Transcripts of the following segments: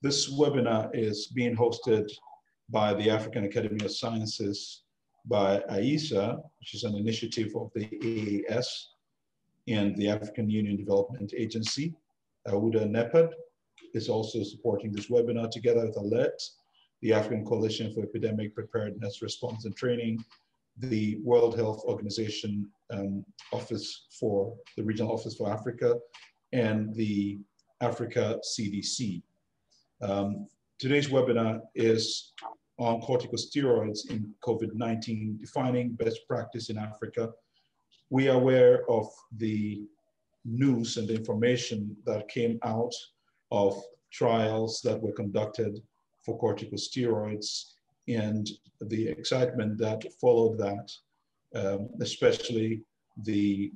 This webinar is being hosted by the African Academy of Sciences by AISA, which is an initiative of the AAS and the African Union Development Agency. AUDA NEPAD is also supporting this webinar together with ALERT, the African Coalition for Epidemic Preparedness, Response and Training, the World Health Organization Office for the Regional Office for Africa, and the Africa CDC. Today's webinar is on corticosteroids in COVID-19, defining best practice in Africa. We are aware of the news and the information that came out of trials that were conducted for corticosteroids and the excitement that followed that, especially the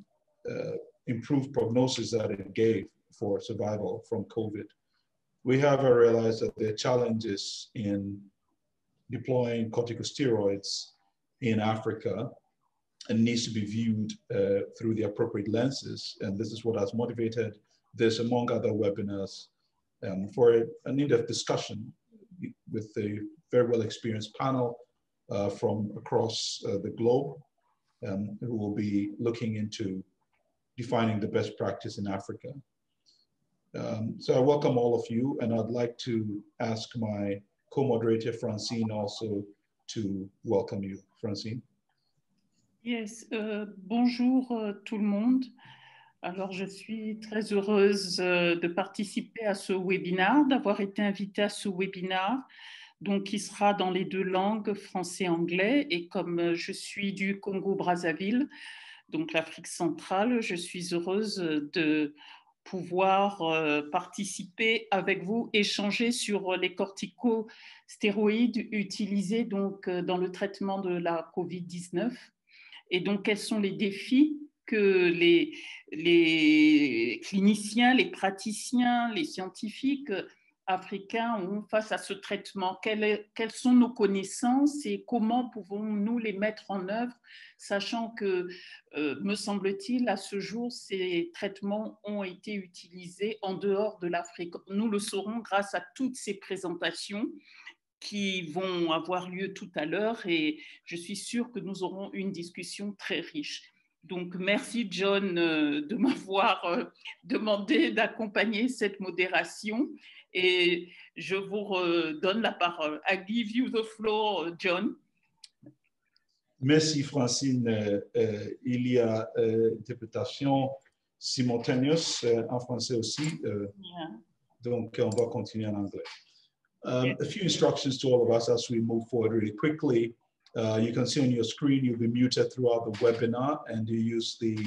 improved prognosis that it gave for survival from COVID. We have realized that there are challenges in deploying corticosteroids in Africa and needs to be viewed through the appropriate lenses. And this is what has motivated this, among other webinars, for an in-depth discussion with a very well-experienced panel from across the globe, who will be looking into defining the best practice in Africa. So I welcome all of you, and I'd like to ask my co-moderator Francine also to welcome you. Francine. Yes, bonjour tout le monde. Alors, je suis très heureuse de participer à ce webinaire, d'avoir été invitée à ce webinaire, donc qui sera dans les deux langues, français et anglais. Et comme je suis du Congo-Brazzaville, donc l'Afrique centrale, je suis heureuse de pouvoir participer avec vous, échanger sur les corticostéroïdes utilisés donc, dans le traitement de la COVID-19. Et donc, quels sont les défis que les cliniciens, les praticiens, les scientifiques africains ont face à ce traitement? Quelles sont nos connaissances et comment pouvons-nous les mettre en œuvre, sachant que, me semble-t-il, à ce jour, ces traitements ont été utilisés en dehors de l'Afrique. Nous le saurons grâce à toutes ces présentations qui vont avoir lieu tout à l'heure, et je suis sûre que nous aurons une discussion très riche. Donc, merci John de m'avoir demandé d'accompagner cette modération, et je vous redonne la parole. I give you the floor, John. Merci Francine. Il y a interprétation simultanée en français aussi, donc on va continuer en anglais. A few instructions to all of us as we move forward really quickly. You can see on your screen, you'll be muted throughout the webinar, and you use the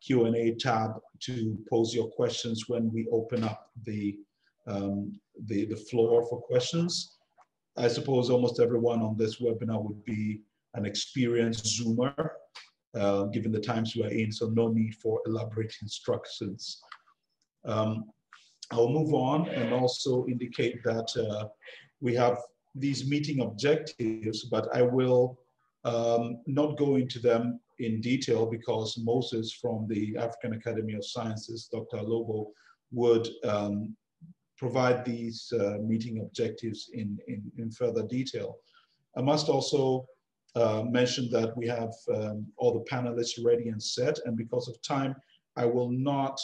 Q&A tab to pose your questions when we open up the floor for questions. I suppose almost everyone on this webinar would be an experienced Zoomer, given the times we are in, so no need for elaborate instructions. I'll move on and also indicate that we have these meeting objectives, but I will not go into them in detail because Moses from the African Academy of Sciences, Dr. Lobo, would provide these meeting objectives in further detail. I must also mention that we have all the panelists ready and set, and because of time, I will not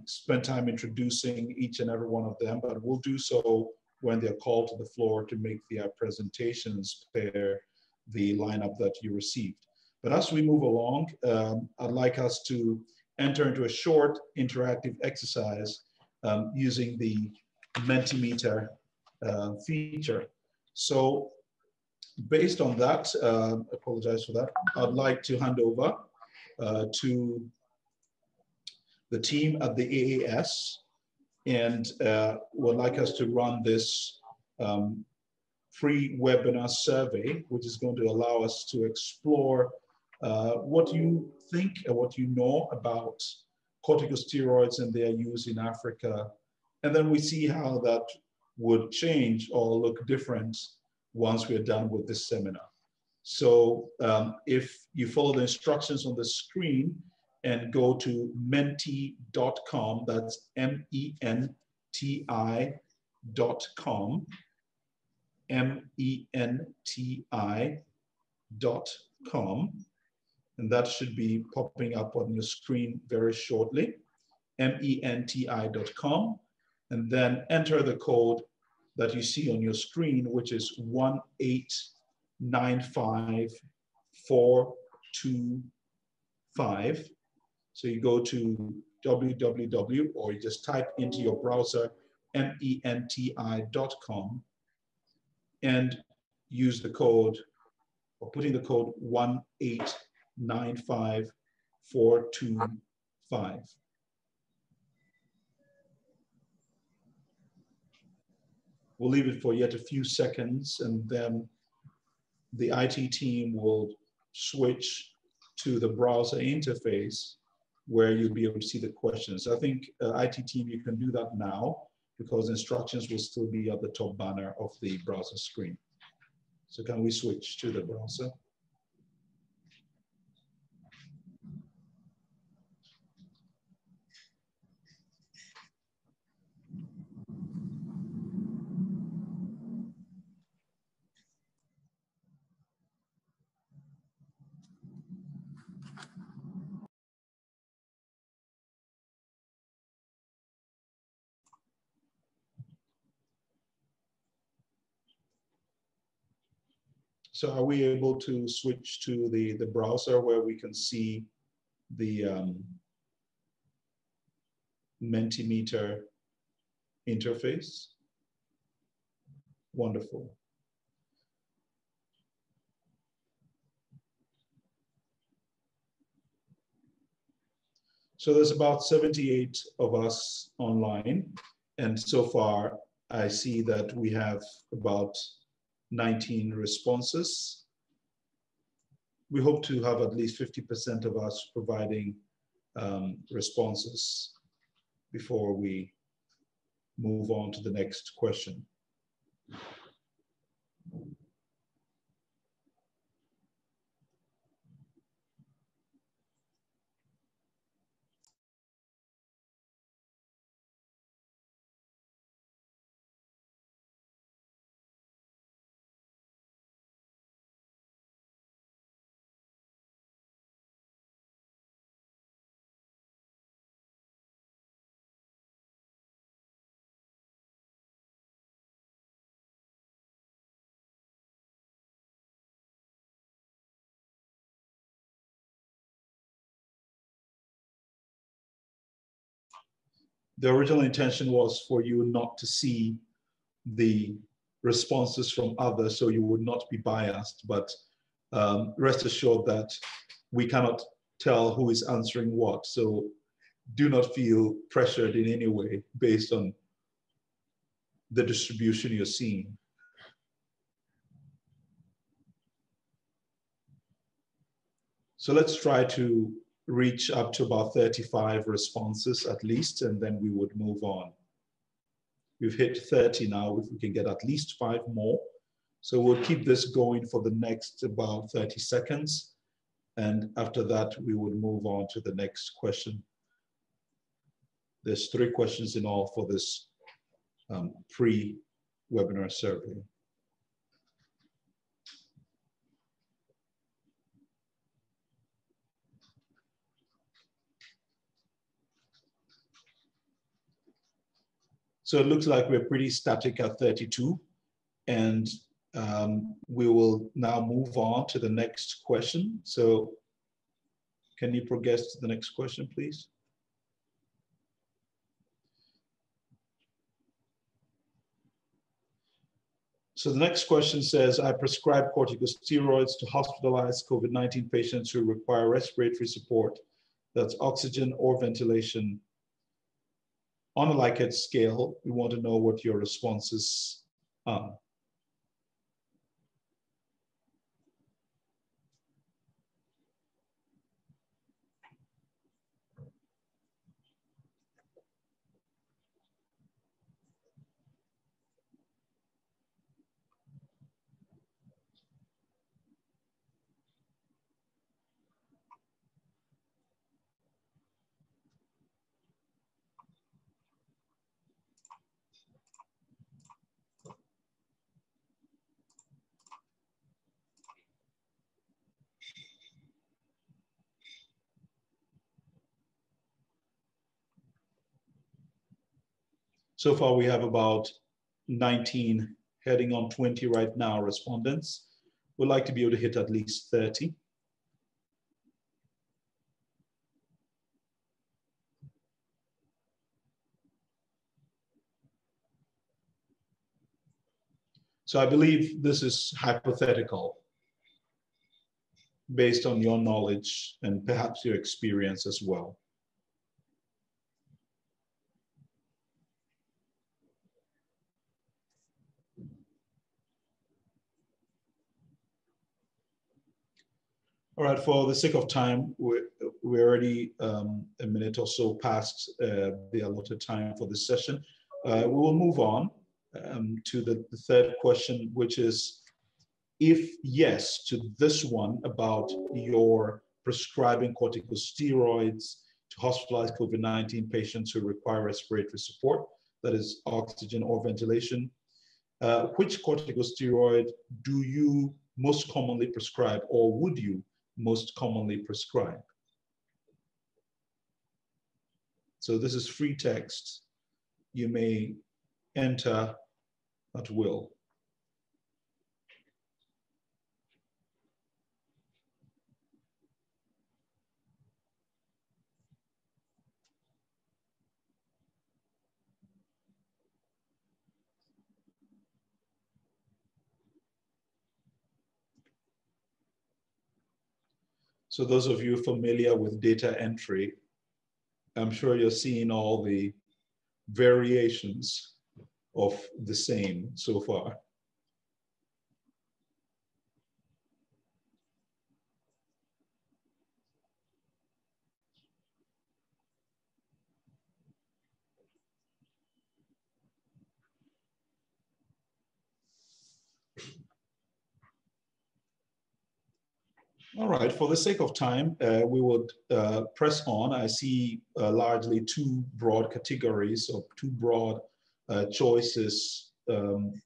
spend time introducing each and every one of them, but we'll do so when they're called to the floor to make their presentations per the lineup that you received. But as we move along, I'd like us to enter into a short interactive exercise using the Mentimeter feature. So based on that, apologize for that, I'd like to hand over to the team at the AAS, and would like us to run this free webinar survey, which is going to allow us to explore what you think and what you know about corticosteroids and their use in Africa. And then we see how that would change or look different once we're done with this seminar. So if you follow the instructions on the screen and go to menti.com, that's menti.com, and that should be popping up on your screen very shortly, menti.com, and then enter the code that you see on your screen, which is 1895425. So you go to www, or you just type into your browser menti.com and use the code, or put in the code 1895425. We'll leave it for yet a few seconds, and then the IT team will switch to the browser interface where you'll be able to see the questions. I think IT team, you can do that now because instructions will still be at the top banner of the browser screen. So can we switch to the browser? So are we able to switch to the browser where we can see the Mentimeter interface? Wonderful. So there's about 78 of us online. And so far, I see that we have about 19 responses. We hope to have at least 50% of us providing responses before we move on to the next question. The original intention was for you not to see the responses from others, so you would not be biased, but rest assured that we cannot tell who is answering what. So do not feel pressured in any way based on the distribution you're seeing. So let's try to reach up to about 35 responses at least, and then we would move on. We've hit 30 now. If we can get at least 5 more. So we'll keep this going for the next about 30 seconds. And after that, we would move on to the next question. There's 3 questions in all for this pre-webinar survey. So it looks like we're pretty static at 32, and we will now move on to the next question. So can you progress to the next question, please? So the next question says, I prescribe corticosteroids to hospitalized COVID-19 patients who require respiratory support, that's oxygen or ventilation. On a Likert scale, we want to know what your responses are. So far, we have about 19, heading on 20 right now, respondents. We'd like to be able to hit at least 30. So I believe this is hypothetical, based on your knowledge and perhaps your experience as well. All right, for the sake of time, we're already a minute or so past the allotted time for this session. We will move on to the third question, which is, if yes to this one about your prescribing corticosteroids to hospitalized COVID-19 patients who require respiratory support, that is oxygen or ventilation, which corticosteroid do you most commonly prescribe, or would you most commonly prescribe? So this is free text. You may enter at will. So those of you familiar with data entry, I'm sure you're seeing all the variations of the same so far. All right, for the sake of time, we would press on. I see largely two broad categories, or two broad choices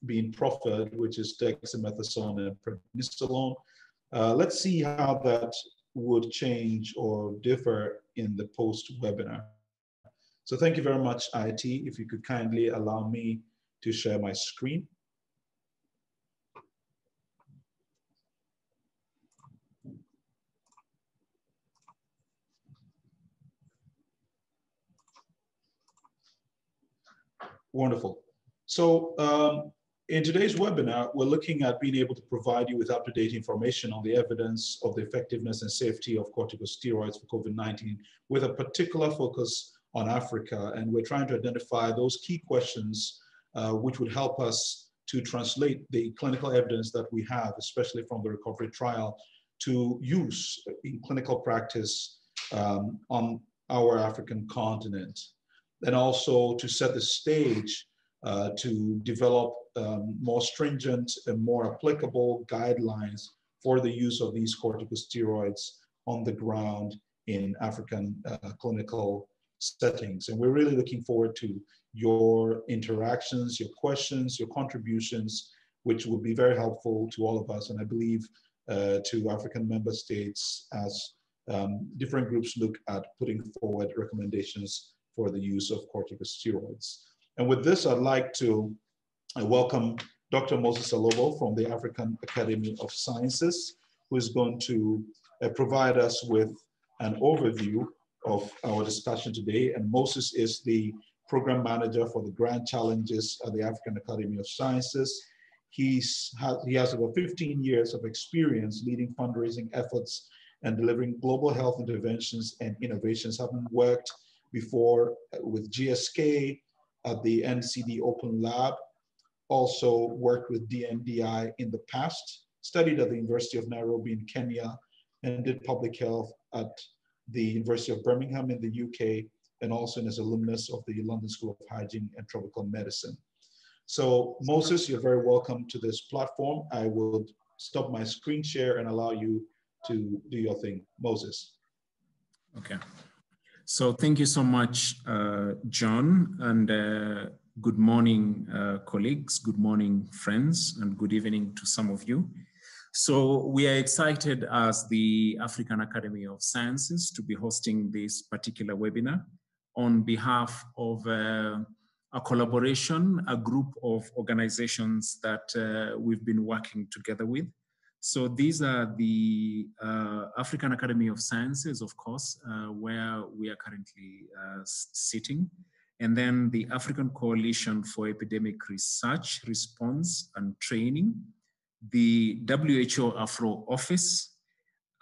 being proffered, which is dexamethasone and prednisolone. Let's see how that would change or differ in the post-webinar. So thank you very much, IT. If you could kindly allow me to share my screen. Wonderful. So in today's webinar, we're looking at being able to provide you with up-to-date information on the evidence of the effectiveness and safety of corticosteroids for COVID-19, with a particular focus on Africa. And we're trying to identify those key questions which would help us to translate the clinical evidence that we have, especially from the recovery trial, to use in clinical practice on our African continent. And also to set the stage to develop more stringent and more applicable guidelines for the use of these corticosteroids on the ground in African clinical settings. And we're really looking forward to your interactions, your questions, your contributions, which will be very helpful to all of us, and I believe to African member states as different groups look at putting forward recommendations for the use of corticosteroids. And with this, I'd like to welcome Dr. Moses Alobo from the African Academy of Sciences, who is going to provide us with an overview of our discussion today. And Moses is the program manager for the Grand Challenges at the African Academy of Sciences. He has over 15 years of experience leading fundraising efforts and delivering global health interventions and innovations, having worked before with GSK at the NCD Open Lab, also worked with DNDi in the past, studied at the University of Nairobi in Kenya, and did public health at the University of Birmingham in the UK, and also as alumnus of the London School of Hygiene and Tropical Medicine. So Moses, you're very welcome to this platform. I will stop my screen share and allow you to do your thing. Moses. Okay. So thank you so much, John, and good morning, colleagues, good morning, friends, and good evening to some of you. So we are excited as the African Academy of Sciences to be hosting this particular webinar on behalf of a collaboration, a group of organizations that we've been working together with. So these are the African Academy of Sciences, of course, where we are currently sitting. And then the African Coalition for Epidemic Research, Response and Training, the WHO Afro Office,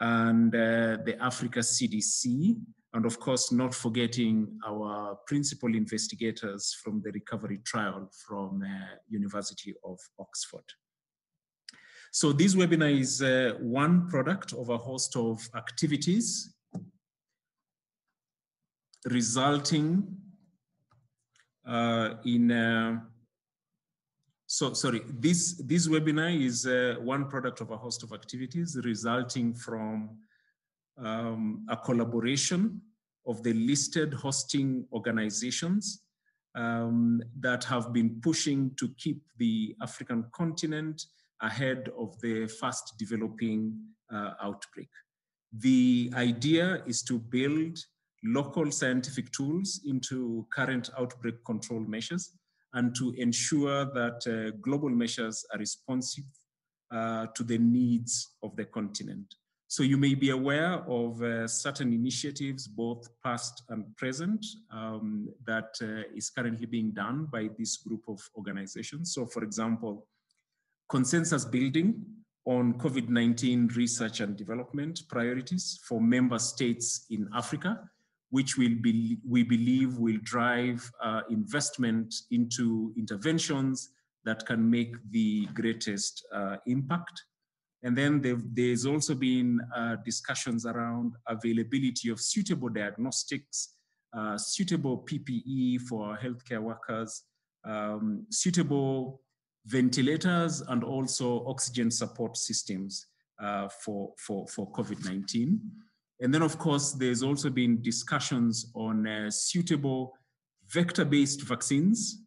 and the Africa CDC, and of course, not forgetting our principal investigators from the recovery trial from University of Oxford. So this webinar is one product of a host of activities resulting this webinar is one product of a host of activities resulting from a collaboration of the listed hosting organizations that have been pushing to keep the African continent ahead of the fast developing outbreak. The idea is to build local scientific tools into current outbreak control measures and to ensure that global measures are responsive to the needs of the continent. So you may be aware of certain initiatives, both past and present, that is currently being done by this group of organizations. So for example, consensus building on COVID-19 research and development priorities for member states in Africa, which we believe will drive investment into interventions that can make the greatest impact. And then there's also been discussions around availability of suitable diagnostics, suitable PPE for healthcare workers, suitable ventilators, and also oxygen support systems for COVID-19. And then, of course, there's also been discussions on suitable vector-based vaccines,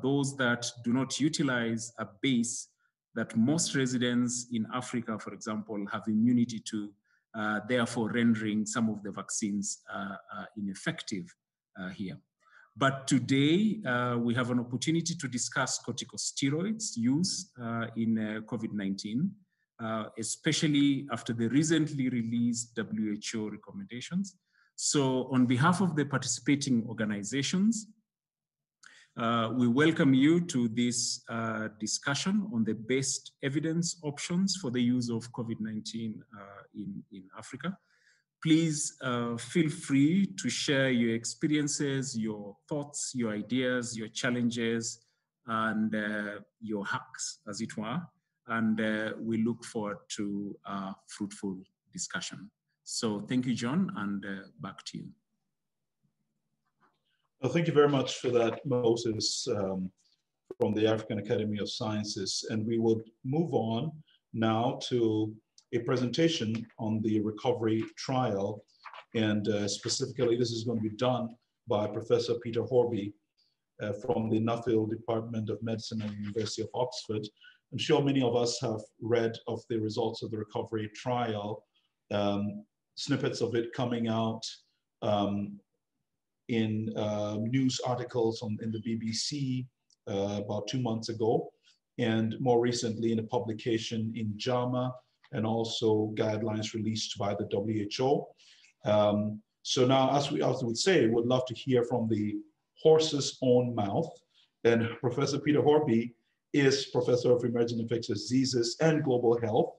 those that do not utilize a base that most residents in Africa, for example, have immunity to, therefore rendering some of the vaccines ineffective here. But today, we have an opportunity to discuss corticosteroids use in COVID-19, especially after the recently released WHO recommendations. So on behalf of the participating organizations, we welcome you to this discussion on the best evidence options for the use of COVID-19 in Africa. Please feel free to share your experiences, your thoughts, your ideas, your challenges, and your hacks, as it were. And we look forward to a fruitful discussion. So thank you, John, and back to you. Well, thank you very much for that, Moses, from the African Academy of Sciences. And we would move on now to a presentation on the recovery trial. And specifically, this is going to be done by Professor Peter Horby from the Nuffield Department of Medicine at the University of Oxford. I'm sure many of us have read of the results of the recovery trial, snippets of it coming out in news articles in the BBC about 2 months ago, and more recently in a publication in JAMA, and also guidelines released by the WHO. So now, as we would say, would love to hear from the horse's own mouth. And Professor Peter Horby is Professor of Emerging Infectious Diseases and Global Health,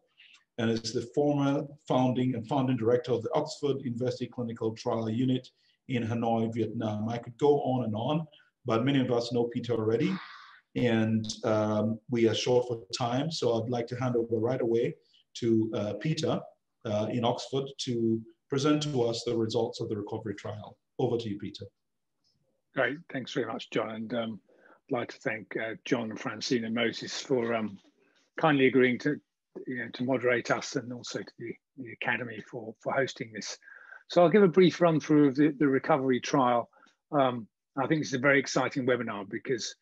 and is the former founding director of the Oxford University Clinical Trial Unit in Hanoi, Vietnam. I could go on, but many of us know Peter already, and we are short for time, so I'd like to hand over right away to Peter in Oxford to present to us the results of the recovery trial. Over to you, Peter. Great, thanks very much, John. And I'd like to thank John, Francine, and Moses for kindly agreeing to moderate us, and also to the Academy for hosting this. So I'll give a brief run through of the recovery trial. I think this is a very exciting webinar because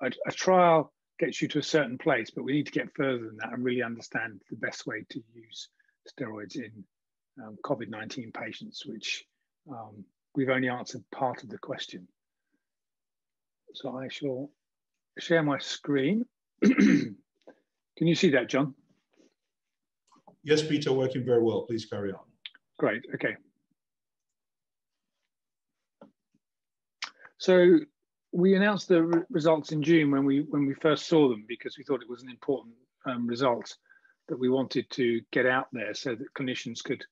a trial gets you to a certain place, but we need to get further than that and really understand the best way to use steroids in COVID-19 patients, which we've only answered part of the question. So I shall share my screen. Can you see that, John? Yes, Peter, working very well. Please carry on. Great, okay. So we announced the results in June when we first saw them, because we thought it was an important result that we wanted to get out there so that clinicians could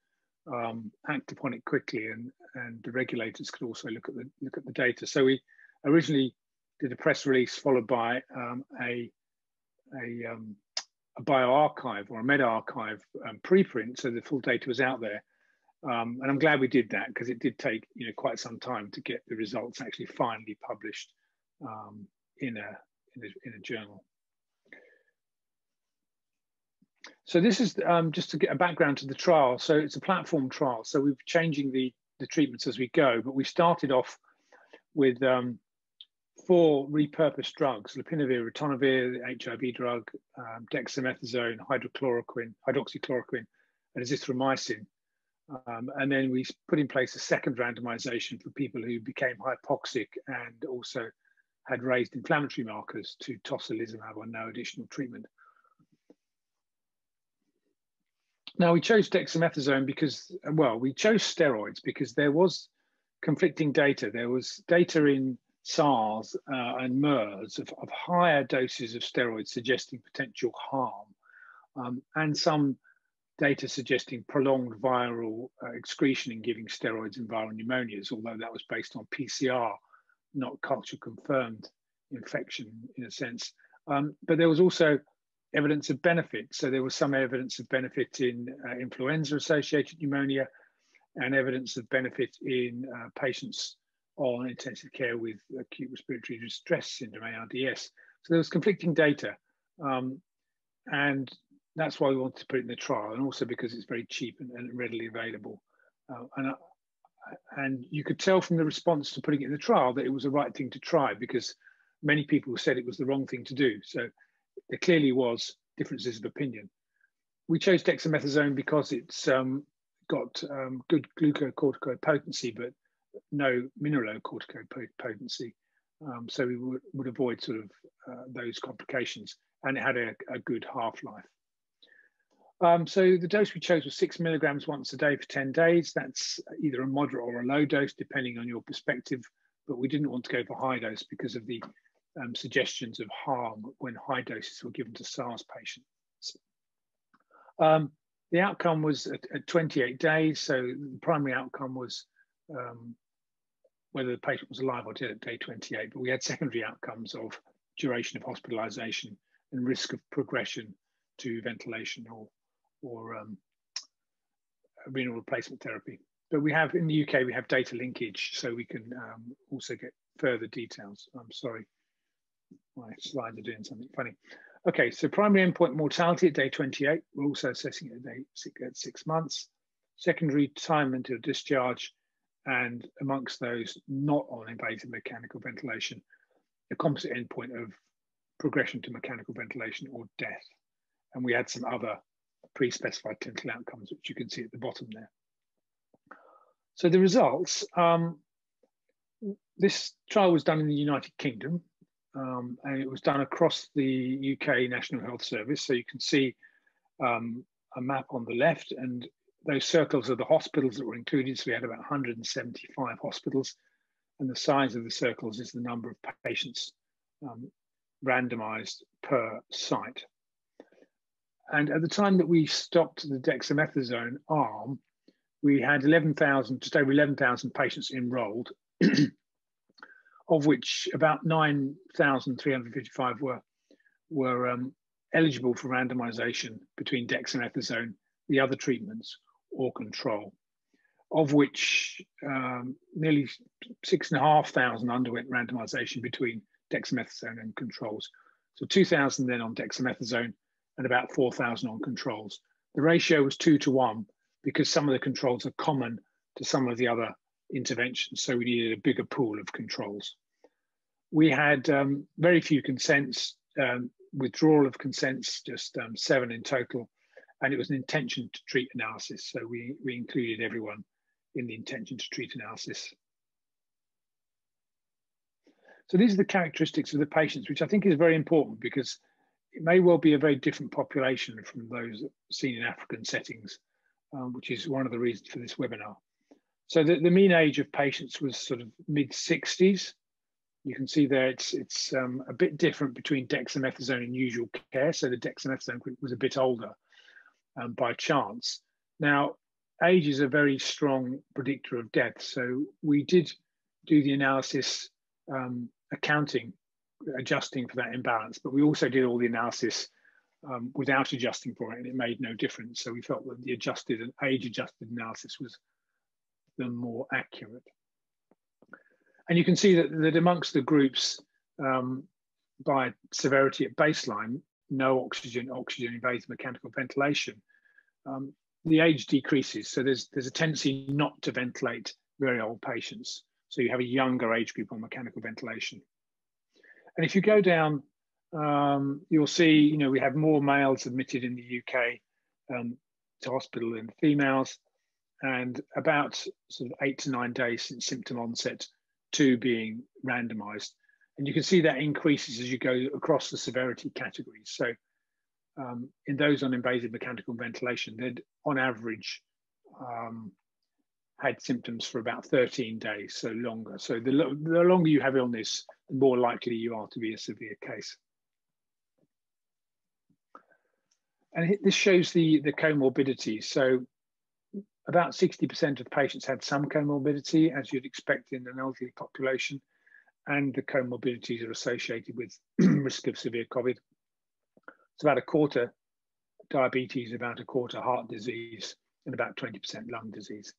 act upon it quickly, and the regulators could also look at the data. So we originally did a press release followed by a bioarchive or a medRxiv preprint, so the full data was out there. And I'm glad we did that, because it did take quite some time to get the results actually finally published in a journal. So this is just to get a background to the trial. So it's a platform trial. So we're changing the treatments as we go, but we started off with 4 repurposed drugs: lopinavir, ritonavir, the HIV drug, dexamethasone, hydroxychloroquine, and azithromycin. And then we put in place a second randomization for people who became hypoxic and also had raised inflammatory markers to tocilizumab or no additional treatment. Now, we chose dexamethasone because, well, we chose steroids because there was conflicting data. There was data in SARS and MERS of higher doses of steroids suggesting potential harm, and some data suggesting prolonged viral excretion in giving steroids in viral pneumonias, although that was based on PCR, not culture confirmed infection in a sense. But there was also evidence of benefit. So there was some evidence of benefit in influenza-associated pneumonia, and evidence of benefit in patients on intensive care with acute respiratory distress syndrome, ARDS. So there was conflicting data, and that's why we wanted to put it in the trial, and also because it's very cheap and readily available. And you could tell from the response to putting it in the trial that it was the right thing to try, because many people said it was the wrong thing to do. So there clearly was differences of opinion. We chose dexamethasone because it's got good glucocorticoid potency, but no mineralocorticoid potency. So we would avoid sort of those complications, and it had a good half-life. So the dose we chose was 6 milligrams once a day for 10 days. That's either a moderate or a low dose, depending on your perspective, but we didn't want to go for high dose because of the suggestions of harm when high doses were given to SARS patients. The outcome was at 28 days. So the primary outcome was whether the patient was alive or dead at day 28, but we had secondary outcomes of duration of hospitalization and risk of progression to ventilation or renal replacement therapy. But we have, in the UK, we have data linkage, so we can also get further details. I'm sorry, my slides are doing something funny. Okay, so primary endpoint mortality at day 28. We're also assessing it at 6 months. Secondary time until discharge, and amongst those not on invasive mechanical ventilation, a composite endpoint of progression to mechanical ventilation or death. And we had some other pre-specified clinical outcomes, which you can see at the bottom there. So the results, this trial was done in the United Kingdom, and it was done across the UK National Health Service. So you can see a map on the left, and those circles are the hospitals that were included. So we had about 175 hospitals, and the size of the circles is the number of patients randomized per site. And at the time that we stopped the dexamethasone arm, we had 11,000, just over 11,000 patients enrolled, of which about 9,355 were eligible for randomization between dexamethasone, the other treatments, or control, of which nearly 6,500 underwent randomization between dexamethasone and controls. So 2,000 then on dexamethasone and about 4,000 on controls. The ratio was 2 to 1 because some of the controls are common to some of the other interventions, so we needed a bigger pool of controls. We had very few consents, withdrawal of consents, just 7 in total, and it was an intention to treat analysis, so we included everyone in the intention to treat analysis. So these are the characteristics of the patients, which I think is very important because it may well be a very different population from those seen in African settings, which is one of the reasons for this webinar. So the mean age of patients was sort of mid-60s. You can see there it's a bit different between dexamethasone and usual care. So the dexamethasone group was a bit older by chance. Now, age is a very strong predictor of death. So we did do the analysis adjusting for that imbalance, but we also did all the analysis without adjusting for it, and it made no difference. So we felt that the adjusted and age-adjusted analysis was the more accurate. And you can see that amongst the groups by severity at baseline, no oxygen, invasive mechanical ventilation, the age decreases. So there's a tendency not to ventilate very old patients. So you have a younger age group on mechanical ventilation. And if you go down, you'll see, we have more males admitted in the UK to hospital than females, and about sort of 8 to 9 days since symptom onset to being randomized. And you can see that increases as you go across the severity categories. So in those on invasive mechanical ventilation, they'd on average had symptoms for about 13 days, so longer. So the longer you have illness, the more likely you are to be a severe case. And this shows the comorbidities. So about 60% of patients had some comorbidity, as you'd expect in an elderly population, and the comorbidities are associated with risk of severe COVID. It's about a quarter diabetes, about a quarter heart disease, and about 20% lung disease.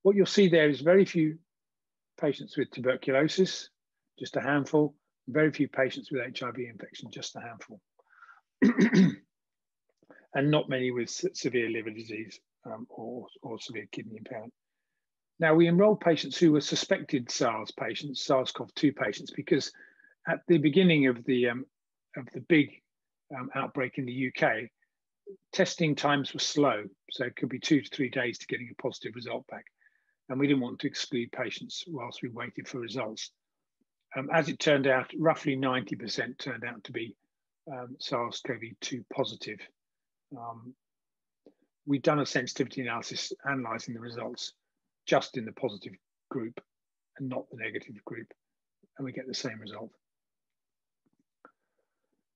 What you'll see there is very few patients with tuberculosis, just a handful, very few patients with HIV infection, just a handful, and not many with severe liver disease or severe kidney impairment. Now, we enrolled patients who were suspected SARS patients, SARS-CoV-2 patients, because at the beginning of the big outbreak in the UK, testing times were slow. So it could be 2 to 3 days to getting a positive result back. And we didn't want to exclude patients whilst we waited for results. As it turned out, roughly 90% turned out to be SARS-CoV-2 positive. We'd done a sensitivity analysis analysing the results just in the positive group and not the negative group, and we get the same result.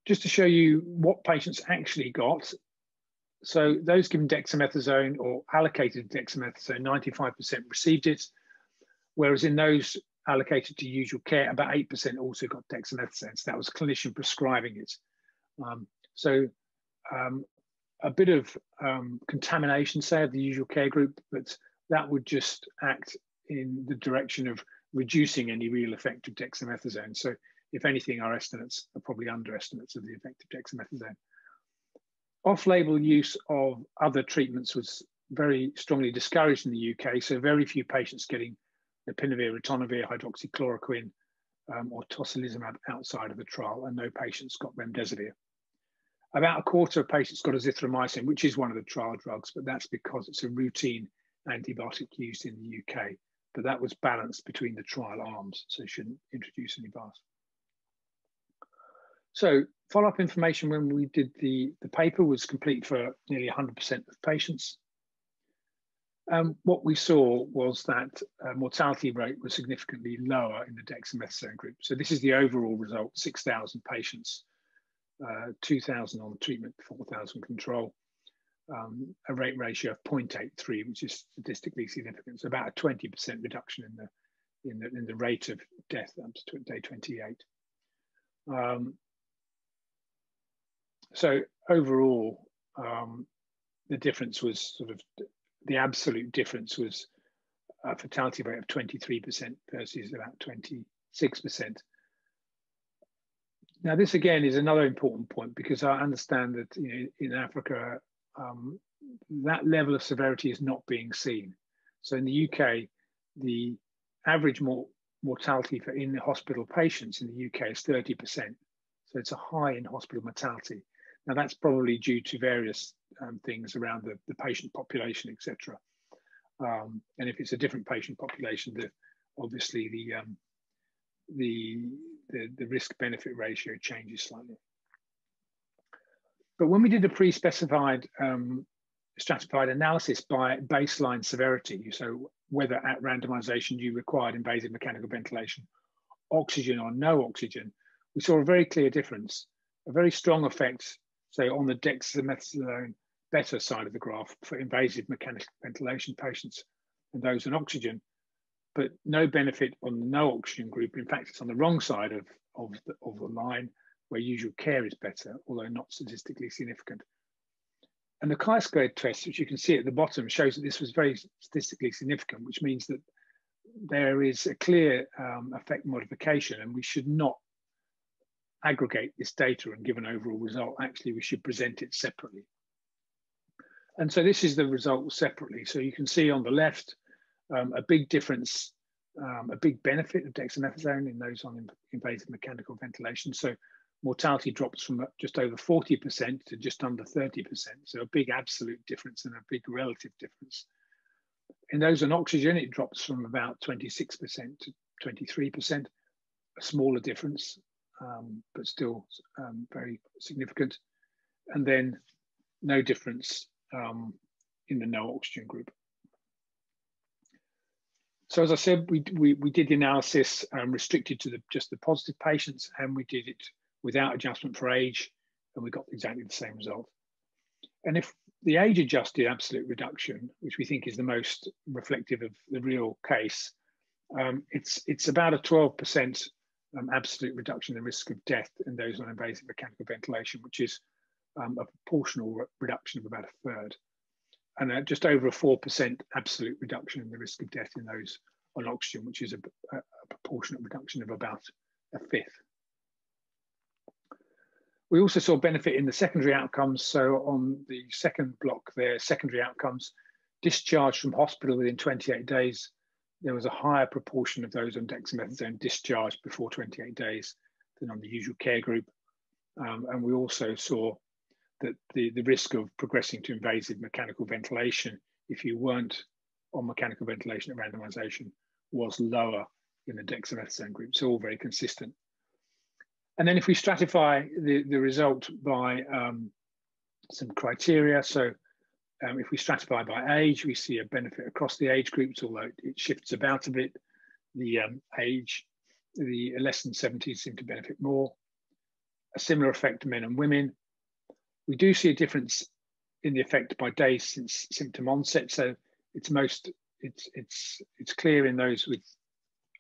Just to show you what patients actually got, so those given dexamethasone or allocated dexamethasone, 95% received it, whereas in those allocated to usual care, about 8% also got dexamethasone. So that was clinician prescribing it. A bit of contamination, say, of the usual care group, but that would just act in the direction of reducing any real effect of dexamethasone. So if anything, our estimates are probably underestimates of the effect of dexamethasone. Off-label use of other treatments was very strongly discouraged in the UK, so very few patients getting lopinavir, ritonavir, hydroxychloroquine, or tocilizumab outside of the trial, and no patients got remdesivir. About a quarter of patients got azithromycin, which is one of the trial drugs, but that's because it's a routine antibiotic used in the UK. But that was balanced between the trial arms, so it shouldn't introduce any bias. So follow-up information when we did the paper was complete for nearly 100% of patients. What we saw was that mortality rate was significantly lower in the dexamethasone group. So this is the overall result, 6,000 patients, 2,000 on treatment, 4,000 control, a rate ratio of 0.83, which is statistically significant. So about a 20% reduction in the rate of death up to day 28. So overall, the difference was the absolute difference was a fatality rate of 23% versus about 26%. Now, this again is another important point because I understand that in Africa, that level of severity is not being seen. So in the UK, the average mortality for in-hospital patients in the UK is 30%. So it's a high in-hospital mortality. Now that's probably due to various things around the patient population, etc. And if it's a different patient population, obviously the the risk-benefit ratio changes slightly. But when we did a pre-specified stratified analysis by baseline severity, so whether at randomization you required invasive mechanical ventilation, oxygen or no oxygen, we saw a very clear difference, a very strong effect, say on the dexamethasone better side of the graph for invasive mechanical ventilation patients and those on oxygen, but no benefit on the no oxygen group. In fact, it's on the wrong side of the line where usual care is better, although not statistically significant. And the chi-squared test, which you can see at the bottom, shows that this was very statistically significant, which means that there is a clear effect modification, and we should not aggregate this data and give an overall result. Actually, we should present it separately. And so this is the result separately. So you can see on the left, a big difference, a big benefit of dexamethasone in those on invasive mechanical ventilation. So mortality drops from just over 40% to just under 30%. So a big absolute difference and a big relative difference. In those on oxygen, it drops from about 26% to 23%, a smaller difference, but still very significant. And then no difference in the no oxygen group. So as I said, we did the analysis restricted to just the positive patients, and we did it without adjustment for age, and we got exactly the same result. And if the age adjusted absolute reduction, which we think is the most reflective of the real case, it's about a 12% absolute reduction in the risk of death in those on invasive mechanical ventilation, which is a proportional reduction of about a third, and just over a 4% absolute reduction in the risk of death in those on oxygen, which is a proportionate reduction of about a fifth. We also saw benefit in the secondary outcomes. So on the second block there, secondary outcomes, discharged from hospital within 28 days, there was a higher proportion of those on dexamethasone discharged before 28 days than on the usual care group. And we also saw that the risk of progressing to invasive mechanical ventilation, if you weren't on mechanical ventilation at randomization, was lower in the dexamethasone group. So all very consistent. And then if we stratify the result by some criteria, so if we stratify by age, we see a benefit across the age groups, although it shifts about a bit. The less than 70s seem to benefit more. A similar effect to men and women. We do see a difference in the effect by days since symptom onset. So it's clear in those with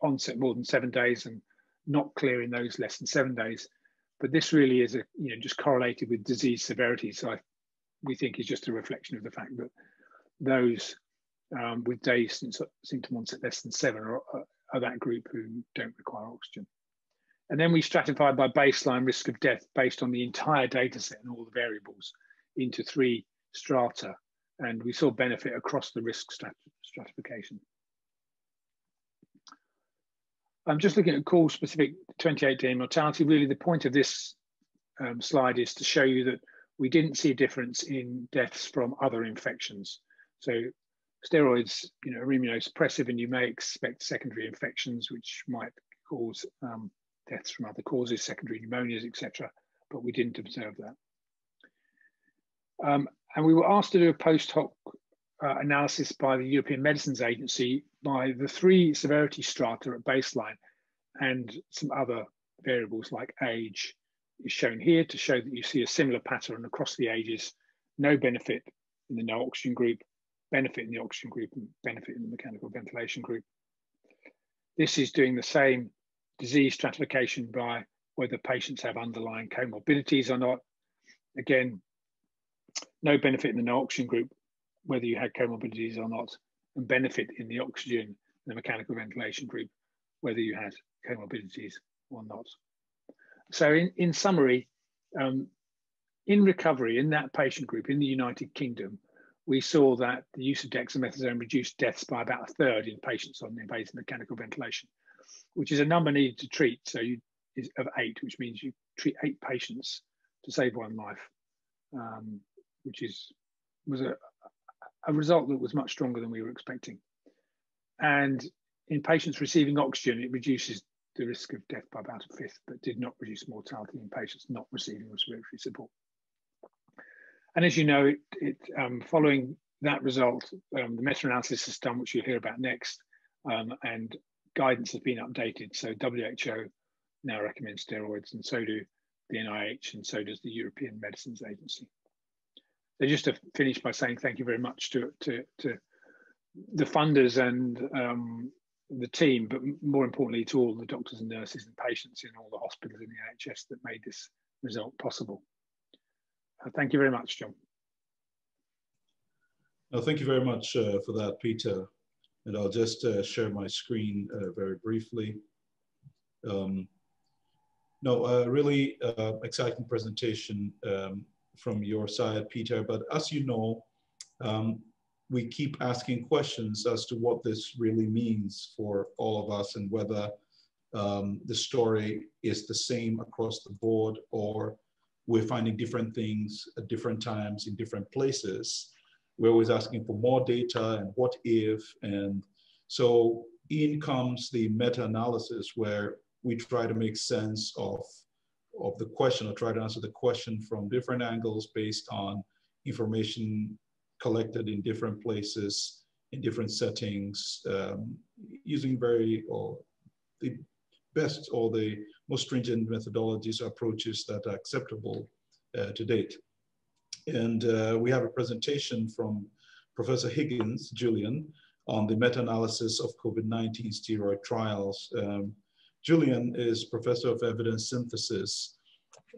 onset more than 7 days and not clear in those less than 7 days. But this really is just correlated with disease severity. So we think is just a reflection of the fact that those with days since symptom onset less than 7 are that group who don't require oxygen. And then we stratified by baseline risk of death based on the entire data set and all the variables into 3 strata. And we saw benefit across the risk stratification. I'm just looking at cause specific 28-day mortality. Really, the point of this slide is to show you that we didn't see a difference in deaths from other infections. So steroids, are immunosuppressive, and you may expect secondary infections, which might cause deaths from other causes, secondary pneumonias, etc. But we didn't observe that. And we were asked to do a post hoc analysis by the European Medicines Agency by the 3 severity strata at baseline, and some other variables like age is shown here to show that you see a similar pattern across the ages. No benefit in the no oxygen group, benefit in the oxygen group, and benefit in the mechanical ventilation group. This is doing the same disease stratification by whether patients have underlying comorbidities or not. Again, no benefit in the no oxygen group, whether you had comorbidities or not, and benefit in the oxygen and the mechanical ventilation group, whether you had comorbidities or not. So in summary, in recovery, in that patient group in the United Kingdom, we saw that the use of dexamethasone reduced deaths by about a third in patients on invasive mechanical ventilation, which is a number needed to treat. So is of 8, which means you treat 8 patients to save 1 life, which was a result that was much stronger than we were expecting. And in patients receiving oxygen, it reduces the risk of death by about a fifth, but did not reduce mortality in patients not receiving respiratory support. And as you know, following that result, the meta-analysis is done, which you'll hear about next, and guidance has been updated. So WHO now recommends steroids, and so do the NIH, and so does the European Medicines Agency. So just to finish by saying thank you very much to the funders and the team, but more importantly to all the doctors and nurses and patients in all the hospitals in the NHS that made this result possible. Thank you very much, John. No, thank you very much for that, Peter. And I'll just share my screen very briefly. Really exciting presentation from your side, Peter. But as you know, we keep asking questions as to what this really means for all of us and whether the story is the same across the board or we're finding different things at different times in different places. We're always asking for more data and what if. And so in comes the meta-analysis where we try to make sense of the question or try to answer the question from different angles based on information collected in different places, in different settings, using the best or the most stringent methodologies or approaches that are acceptable to date. And we have a presentation from Professor Higgins, Julian, on the meta-analysis of COVID-19 steroid trials. Julian is Professor of Evidence Synthesis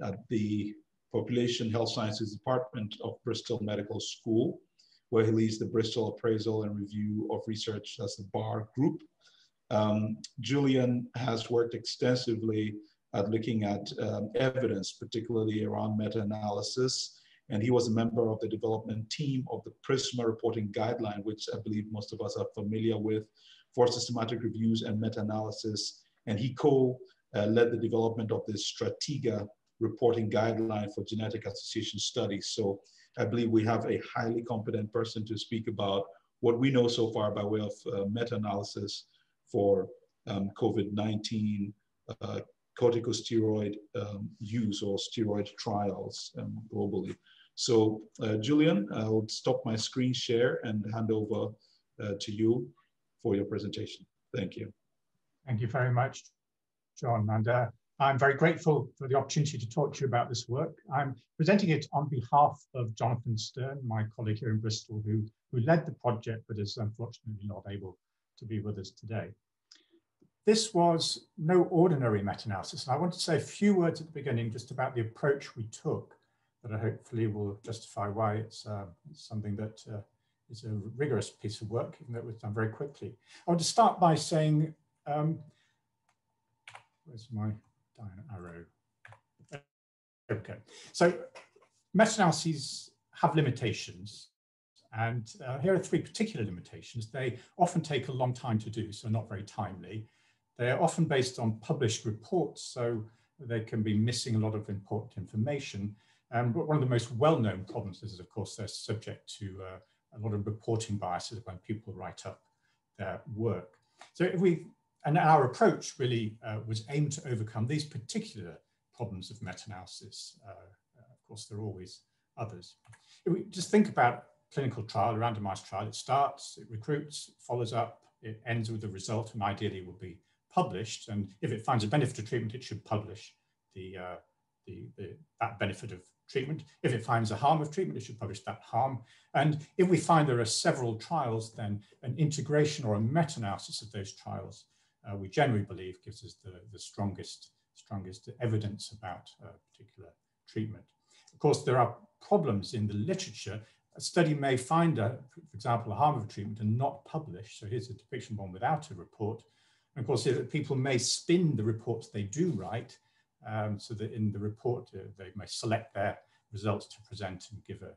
at the Population Health Sciences Department of Bristol Medical School, where he leads the Bristol Appraisal and Review of Research, that's the BAR group. Julian has worked extensively at looking at evidence, particularly around meta-analysis, and he was a member of the development team of the PRISMA reporting guideline, which I believe most of us are familiar with, for systematic reviews and meta-analysis. And he led the development of this Stratega reporting guideline for genetic association studies. So I believe we have a highly competent person to speak about what we know so far by way of meta-analysis for COVID-19 corticosteroid use or steroid trials globally. So Julian, I'll stop my screen share and hand over to you for your presentation. Thank you. Thank you very much, John. And I'm very grateful for the opportunity to talk to you about this work. I'm presenting it on behalf of Jonathan Stern, my colleague here in Bristol, who led the project, but is unfortunately not able to be with us today. This was no ordinary meta-analysis. And I want to say a few words at the beginning just about the approach we took that I hopefully will justify why it's something that is a rigorous piece of work, even though it was done very quickly. I want to start by saying, where's my down arrow? Okay, so meta-analyses have limitations. And here are three particular limitations. They often take a long time to do, so not very timely. They are often based on published reports, so they can be missing a lot of important information. But one of the most well-known problems is, of course, they're subject to a lot of reporting biases when people write up their work. So and our approach really was aimed to overcome these particular problems of meta-analysis. Of course, there are always others. If we just think about clinical trial, a randomized trial, it starts, it recruits, follows up, it ends with a result, and ideally it will be published. And if it finds a benefit of treatment, it should publish that benefit of treatment. If it finds a harm of treatment, it should publish that harm. And if we find there are several trials, then an integration or a meta-analysis of those trials, we generally believe gives us the strongest evidence about a particular treatment. Of course, there are problems in the literature. A study may find, for example, a harm of a treatment and not publish. So here's a depiction of one without a report. And of course, people may spin the reports they do write, so that in the report, they may select their results to present and give a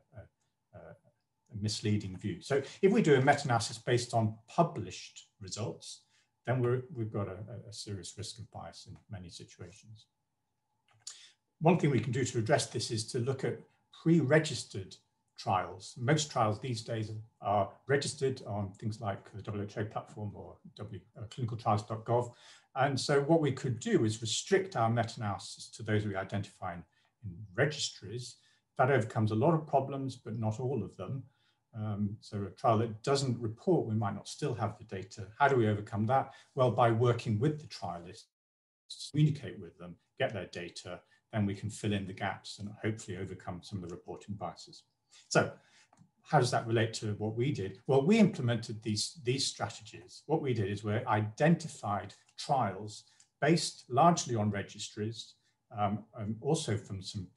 misleading view. So if we do a meta-analysis based on published results, then we've got a serious risk of bias in many situations. One thing we can do to address this is to look at pre-registered trials. Most trials these days are registered on things like the WHO platform or clinicaltrials.gov. And so what we could do is restrict our meta-analysis to those we identify in registries. That overcomes a lot of problems, but not all of them. So a trial that doesn't report, we might not still have the data. How do we overcome that? Well, by working with the trialists, communicate with them, get their data, then we can fill in the gaps and hopefully overcome some of the reporting biases. So how does that relate to what we did? Well, we implemented these strategies. What we did is we identified trials based largely on registries, also from some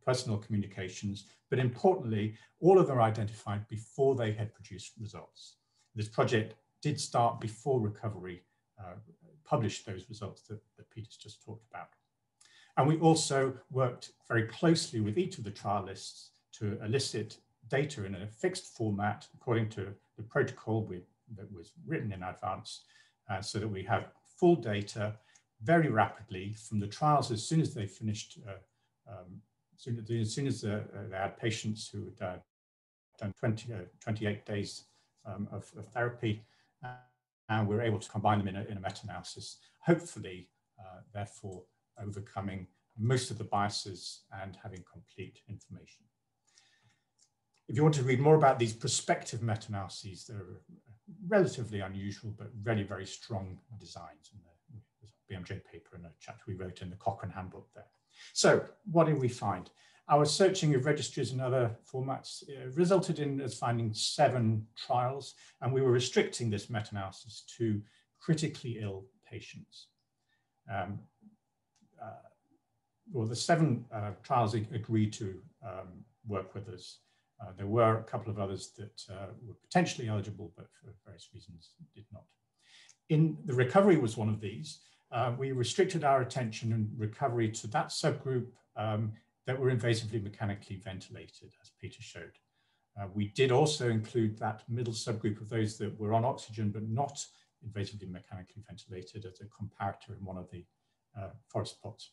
personal communications, but importantly, all of them are identified before they had produced results. This project did start before Recovery published those results that Peter's just talked about. And we also worked very closely with each of the trialists to elicit data in a fixed format according to the protocol that was written in advance, so that we have full data very rapidly from the trials as soon as they finished, as soon as they had patients who had done 28 days of therapy, and we were able to combine them in a meta-analysis, hopefully, therefore, overcoming most of the biases and having complete information. If you want to read more about these prospective meta-analyses, they're relatively unusual, but very, very strong designs. And there's a BMJ paper and a chapter we wrote in the Cochrane Handbook there. So what did we find? Our searching of registries and other formats resulted in us finding 7 trials, and we were restricting this meta-analysis to critically ill patients. Well, the 7 trials agreed to work with us. There were a couple of others that were potentially eligible, but for various reasons did not. In the Recovery was one of these. We restricted our attention and Recovery to that subgroup that were invasively mechanically ventilated, as Peter showed. We did also include that middle subgroup of those that were on oxygen, but not invasively mechanically ventilated as a comparator in one of the forest plots.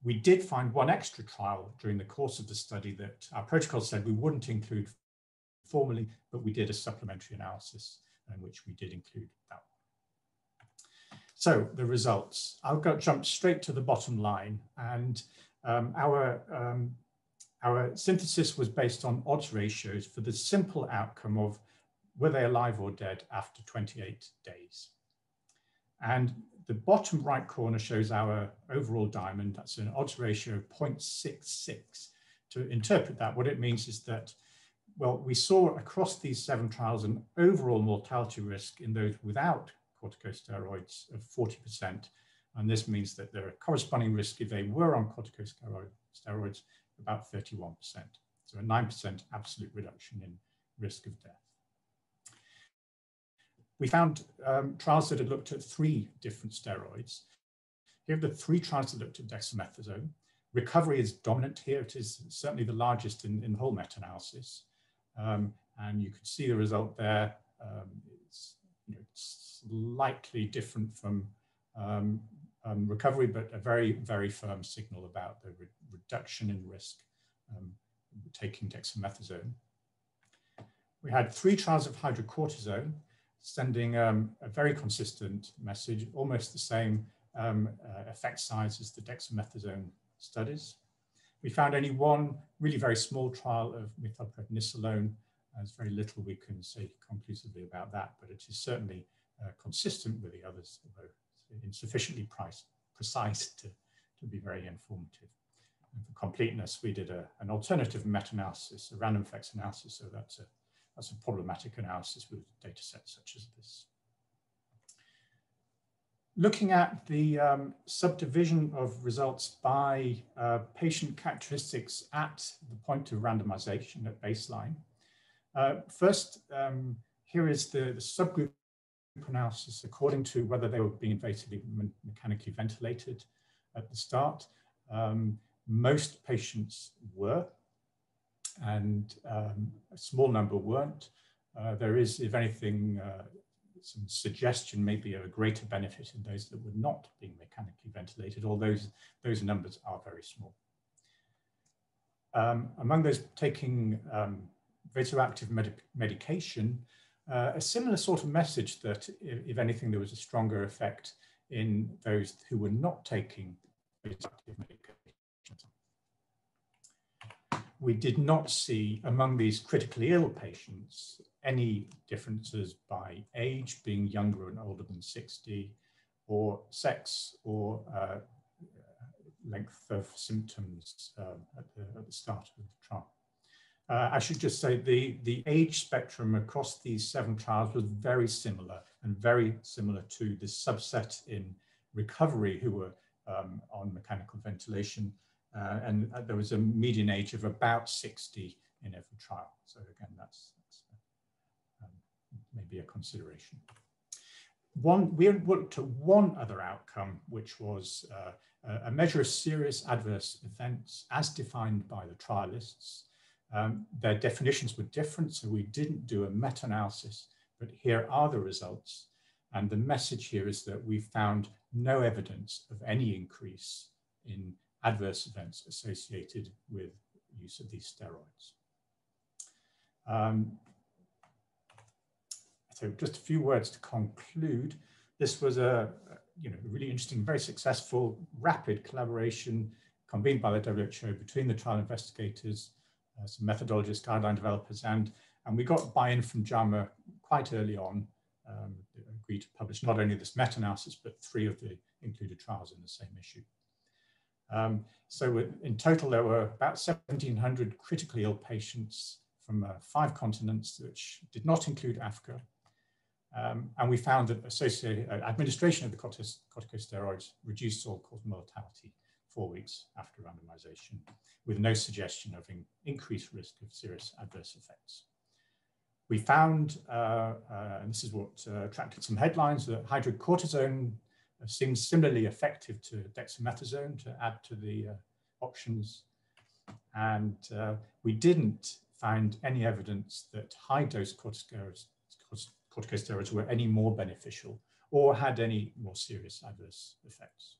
We did find one extra trial during the course of the study that our protocol said we wouldn't include formally, but we did a supplementary analysis in which we did include that. So the results, I'll jump straight to the bottom line. And our synthesis was based on odds ratios for the simple outcome of were they alive or dead after 28 days. And the bottom right corner shows our overall diamond. That's an odds ratio of 0.66. To interpret that, what it means is that, well, we saw across these 7 trials an overall mortality risk in those without corticosteroids of 40%. And this means that there are corresponding risk if they were on corticosteroids, about 31%. So a 9% absolute reduction in risk of death. We found trials that had looked at 3 different steroids. Here are the 3 trials that looked at dexamethasone. Recovery is dominant here. It is certainly the largest in the whole meta-analysis. And you can see the result there. It's slightly different from Recovery, but a very, very firm signal about the reduction in risk taking dexamethasone. We had 3 trials of hydrocortisone, sending a very consistent message, almost the same effect size as the dexamethasone studies. We found only 1 really very small trial of methylprednisolone. There's very little we can say conclusively about that, but it is certainly consistent with the others, although insufficiently precise to be very informative. And for completeness, we did an alternative meta-analysis, a random effects analysis, so that's a problematic analysis with data sets such as this. Looking at the subdivision of results by patient characteristics at the point of randomization at baseline. First, here is the subgroup analysis according to whether they were being invasively mechanically ventilated at the start. Most patients were, and a small number weren't. There is, if anything, some suggestion maybe of a greater benefit in those that were not being mechanically ventilated, although those numbers are very small. among those taking vasoactive medication, a similar sort of message that, if anything, there was a stronger effect in those who were not taking vasoactive medication. We did not see among these critically ill patients any differences by age, being younger and older than 60, or sex, or length of symptoms at the start of the trial. I should just say the age spectrum across these 7 trials was very similar, and very similar to the subset in recovery who were on mechanical ventilation. And there was a median age of about 60 in every trial. So again, that's maybe a consideration. We looked at one other outcome, which was a measure of serious adverse events as defined by the trialists. Their definitions were different, so we didn't do a meta-analysis, but here are the results. And the message here is that we found no evidence of any increase in adverse events associated with use of these steroids. So just a few words to conclude. This was a really interesting, very successful, rapid collaboration convened by the WHO between the trial investigators, some methodologists, guideline developers, and we got buy-in from JAMA quite early on. Agreed to publish not only this meta-analysis, but 3 of the included trials in the same issue. So in total, there were about 1,700 critically ill patients from 5 continents, which did not include Africa. And we found that associated administration of the corticosteroids reduced all-cause mortality 4 weeks after randomization, with no suggestion of increased risk of serious adverse effects. We found, and this is what attracted some headlines, that hydrocortisone seems similarly effective to dexamethasone to add to the options. And we didn't find any evidence that high-dose corticosteroids were any more beneficial or had any more serious adverse effects.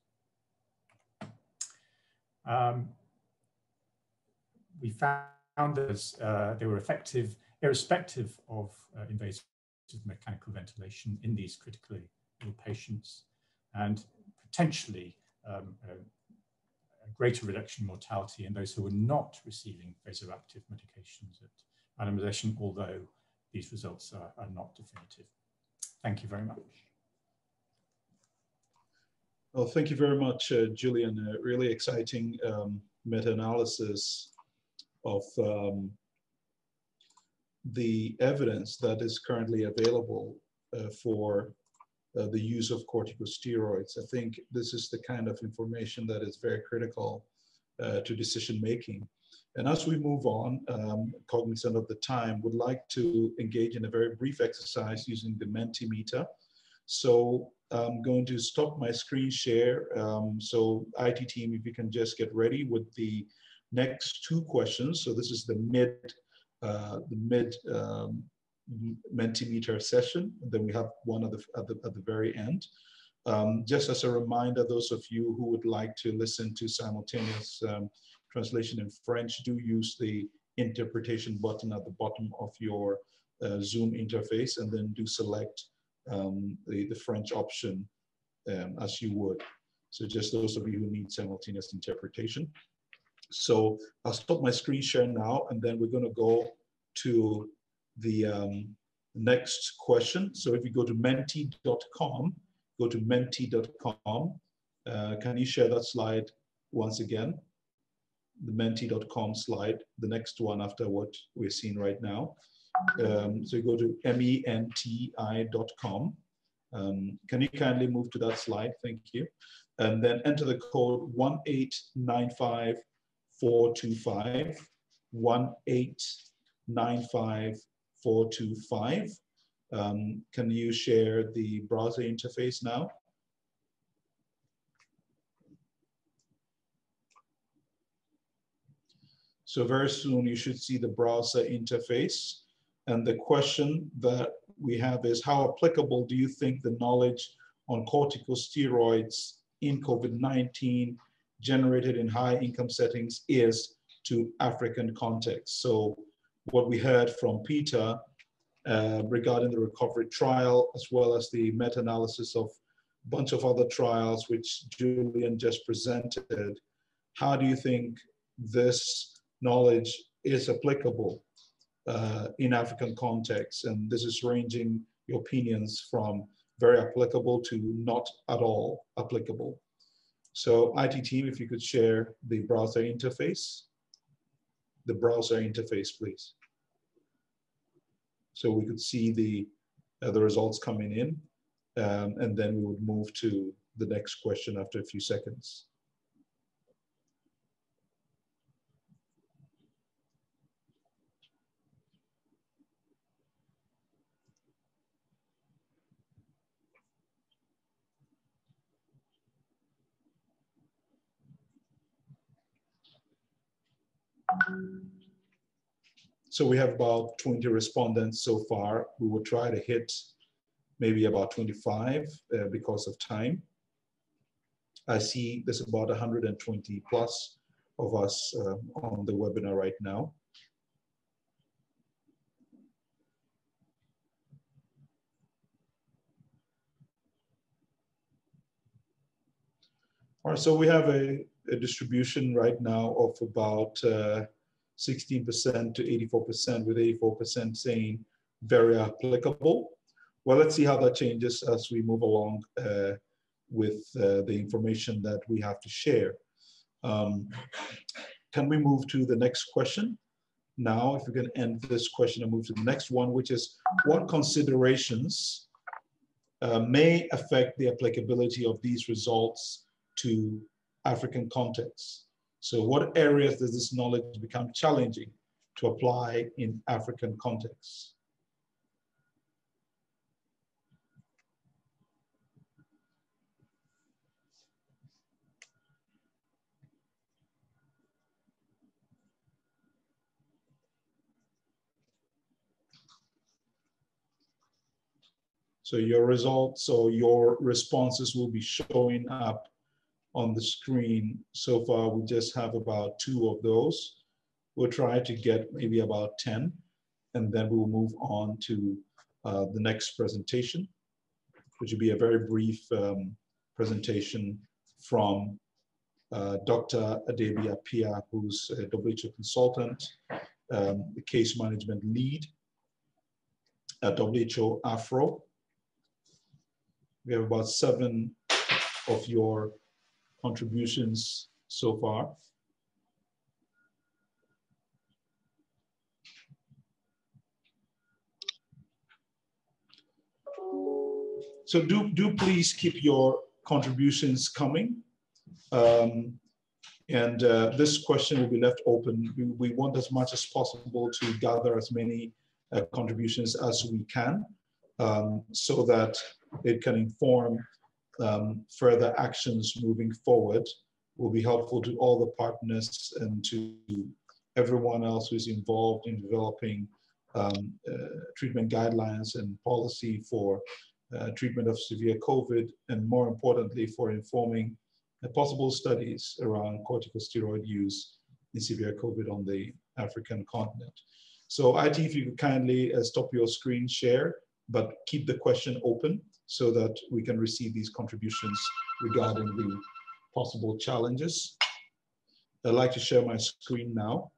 We found that they were effective irrespective of invasive mechanical ventilation in these critically ill patients, and potentially a greater reduction in mortality in those who were not receiving vasoactive medications at randomization, although these results are not definitive. Thank you very much. Well, thank you very much, Julian. A really exciting meta-analysis of the evidence that is currently available for the use of corticosteroids. I think this is the kind of information that is very critical to decision making. And as we move on, cognizant of the time, would like to engage in a very brief exercise using the Mentimeter. So I'm going to stop my screen share. So IT team, if you can just get ready with the next 2 questions. So this is the mid Mentimeter session. And then we have one at the very end. Just as a reminder, those of you who would like to listen to simultaneous translation in French, do use the interpretation button at the bottom of your Zoom interface, and then do select the French option as you would. So just those of you who need simultaneous interpretation. So I'll stop my screen share now, and then we're going to go to the next question. So if you go to menti.com, go to menti.com. Can you share that slide once again? The menti.com slide, the next one after what we're seeing right now. So you go to menti.com. Can you kindly move to that slide? Thank you. And then enter the code 1895425, 1895425. Can you share the browser interface now? So very soon you should see the browser interface. And the question that we have is, how applicable do you think the knowledge on corticosteroids in COVID-19 generated in high income settings is to African context. So what we heard from Peter regarding the recovery trial, as well as the meta-analysis of a bunch of other trials which Julian just presented, how do you think this knowledge is applicable in African context? And this is ranging your opinions from very applicable to not at all applicable. So IT team, if you could share the browser interface. The browser interface, please. So we could see the results coming in, and then we would move to the next question after a few seconds. So we have about 20 respondents so far. We will try to hit maybe about 25 because of time. I see there's about 120 plus of us on the webinar right now. All right, so we have a distribution right now of about 16% to 84%, with 84% saying very applicable. Well, let's see how that changes as we move along with the information that we have to share. Can we move to the next question? Now, if we can end this question and move to the next one, which is what considerations may affect the applicability of these results to African contexts? So what areas does this knowledge become challenging to apply in African contexts? So your results or your responses will be showing up on the screen. So far, we just have about 2 of those. We'll try to get maybe about 10, and then we'll move on to the next presentation, which will be a very brief presentation from Dr. Adebi Apia, who's a WHO consultant, the case management lead at WHO Afro. We have about 7 of your contributions so far. So do please keep your contributions coming. This question will be left open. We want as much as possible to gather as many contributions as we can, so that it can inform further actions moving forward. Will be helpful to all the partners and to everyone else who's involved in developing treatment guidelines and policy for treatment of severe COVID, and more importantly, for informing possible studies around corticosteroid use in severe COVID on the African continent. So IT, if you could kindly stop your screen share, but keep the question open so that we can receive these contributions regarding the possible challenges. I'd like to share my screen now.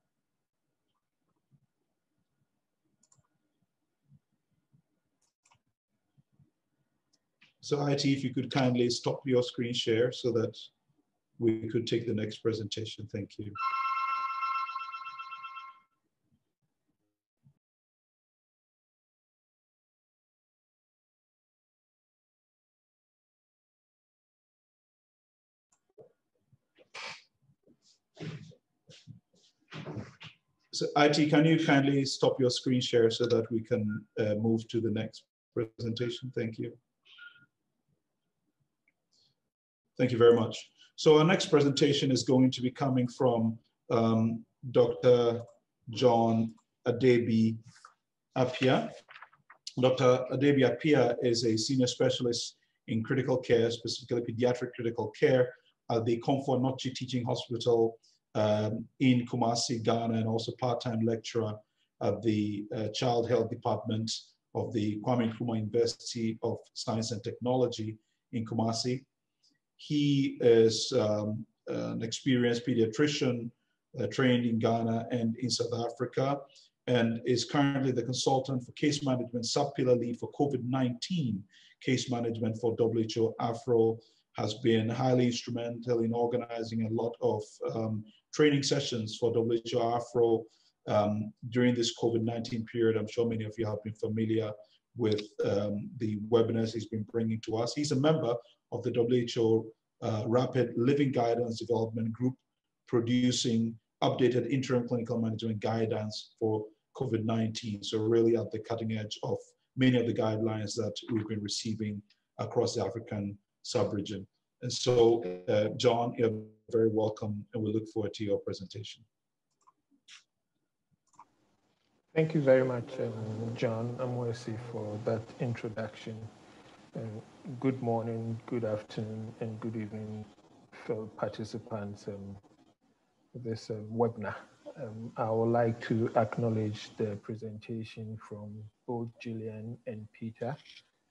So IT, if you could kindly stop your screen share so that we could take the next presentation. Thank you. So IT, can you kindly stop your screen share so that we can move to the next presentation? Thank you. Thank you very much. So our next presentation is going to be coming from Dr. John Adebi Apia. Dr. Adebi Apia is a senior specialist in critical care, specifically pediatric critical care at the Comfort Nochi Teaching Hospital in Kumasi, Ghana, and also part-time lecturer at the Child Health Department of the Kwame Nkrumah University of Science and Technology in Kumasi. He is an experienced pediatrician trained in Ghana and in South Africa, and is currently the consultant for case management sub-pillar lead for COVID-19 case management for WHO Afro, has been highly instrumental in organizing a lot of training sessions for WHO Afro during this COVID-19 period. I'm sure many of you have been familiar with the webinars he's been bringing to us. He's a member of the WHO Rapid Living Guidance Development Group, producing updated interim clinical management guidance for COVID-19. So really at the cutting edge of many of the guidelines that we've been receiving across the African sub-region. And so, John, you're very welcome, and we look forward to your presentation. Thank you very much, John Amwesi, for that introduction. Good morning, good afternoon, and good evening, fellow participants in this webinar. I would like to acknowledge the presentation from both Julian and Peter,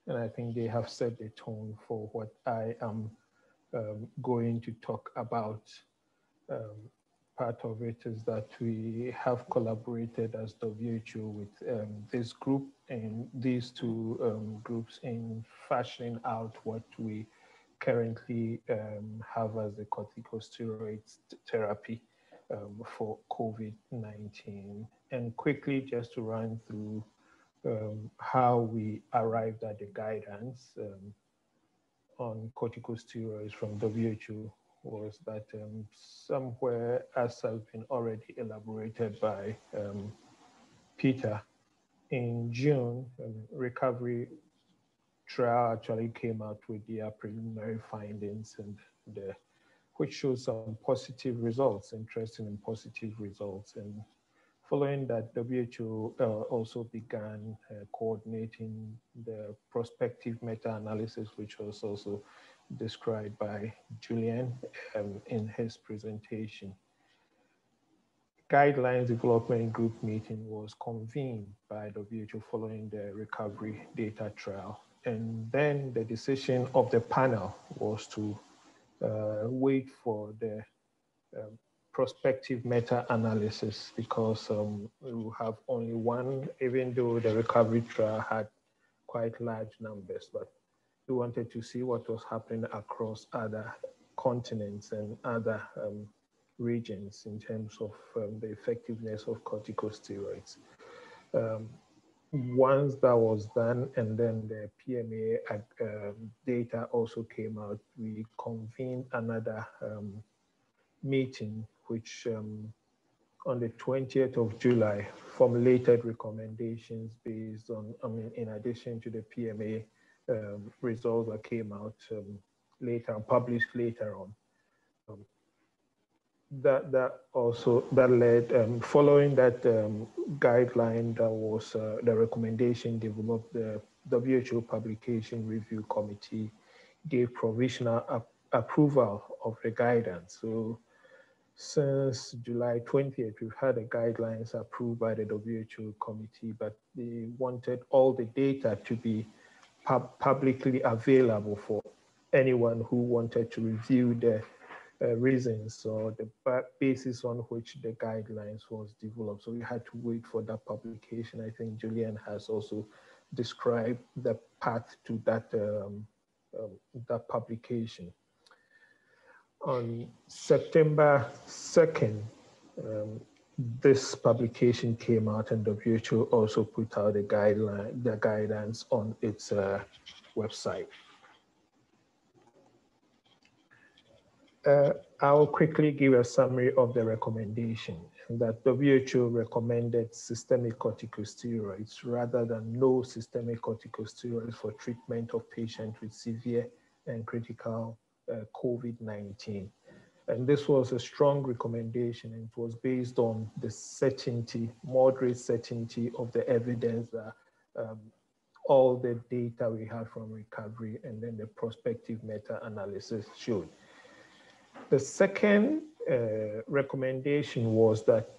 and I think they have set the tone for what I am going to talk about. Part of it is that we have collaborated as WHO with this group and these two groups in fashioning out what we currently have as the corticosteroids therapy for COVID-19. And quickly, just to run through how we arrived at the guidance on corticosteroids from WHO was that somewhere, as has been already elaborated by Peter, in June, recovery trial actually came out with their preliminary findings, and which shows some positive results, interesting and positive results. And following that, WHO also began coordinating the prospective meta-analysis, which was also described by Julian in his presentation. Guidelines development group meeting was convened by WHO following the recovery data trial. And then the decision of the panel was to wait for the prospective meta-analysis, because we will have only one, even though the recovery trial had quite large numbers, but we wanted to see what was happening across other continents and other regions in terms of the effectiveness of corticosteroids. Once that was done, and then the PMA data also came out, we convened another meeting, which on the 20th of July formulated recommendations based on, in addition to the PMA results that came out later, published later on. That led, following that guideline, that was the recommendation developed, the WHO Publication Review Committee gave provisional approval of the guidance. So since July 20th, we've had the guidelines approved by the WHO committee, but they wanted all the data to be publicly available for anyone who wanted to review the reasons or the basis on which the guidelines was developed. So we had to wait for that publication. I think Julian has also described the path to that, that publication. On September 2nd, this publication came out, and WHO also put out the guidance on its website. I'll quickly give a summary of the recommendation, that WHO recommended systemic corticosteroids rather than no systemic corticosteroids for treatment of patients with severe and critical COVID-19. And this was a strong recommendation, and it was based on the certainty, moderate certainty of the evidence that all the data we had from recovery and then the prospective meta-analysis showed. The second recommendation was that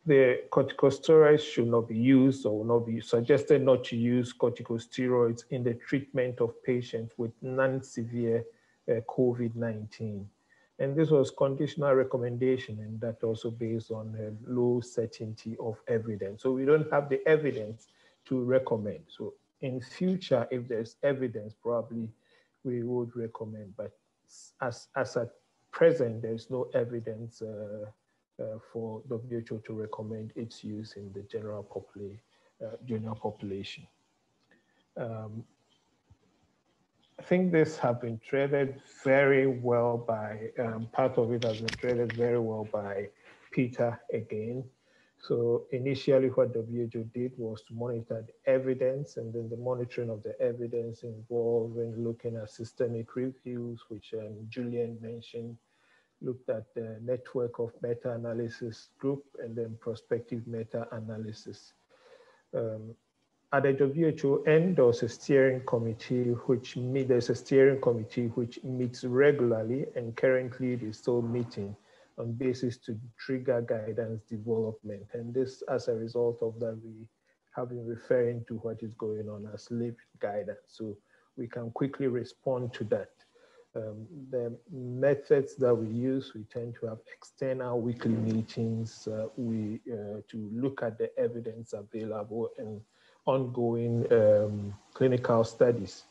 the corticosteroids should not be used or not be suggested not to use corticosteroids in the treatment of patients with non-severe COVID-19. And this was conditional recommendation, and that also based on low certainty of evidence. So we don't have the evidence to recommend. So in future, if there's evidence, probably we would recommend, but as at present, there's no evidence for WHO to recommend its use in the general population. I think this has been treated very well by, part of it has been treated very well by Peter again. So initially what WHO did was to monitor the evidence, and then the monitoring of the evidence involving looking at systemic reviews, which Julian mentioned, looked at the network of meta-analysis group, and then prospective meta-analysis. At the WHO end, there's a steering committee which meets regularly, and currently they're still meeting on basis to trigger guidance development. And this, as a result of that, we have been referring to what is going on as living guidance. So we can quickly respond to that. The methods that we use, we tend to have external weekly meetings to look at the evidence available and ongoing clinical studies.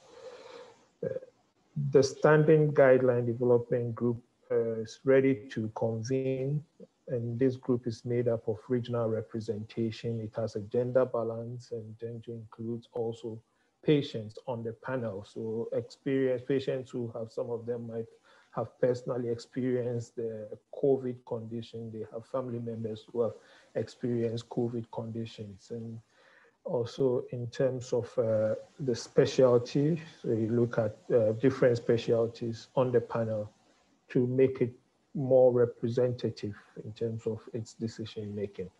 The standing guideline development group is ready to convene, and this group is made up of regional representation. It has a gender balance, and then to include also patients on the panel. So experienced patients who have, some of them might have personally experienced the COVID condition. They have family members who have experienced COVID conditions. And also in terms of the specialty, so you look at different specialties on the panel to make it more representative in terms of its decision making.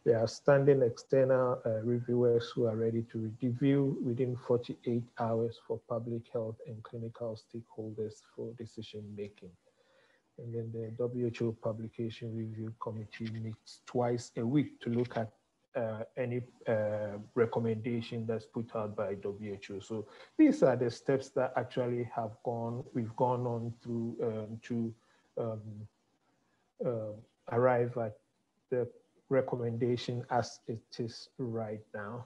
There are standing external reviewers who are ready to review within 48 hours for public health and clinical stakeholders for decision making. And then the WHO Publication Review Committee meets twice a week to look at any recommendation that's put out by WHO. So these are the steps that actually we've gone on through to arrive at the recommendation as it is right now.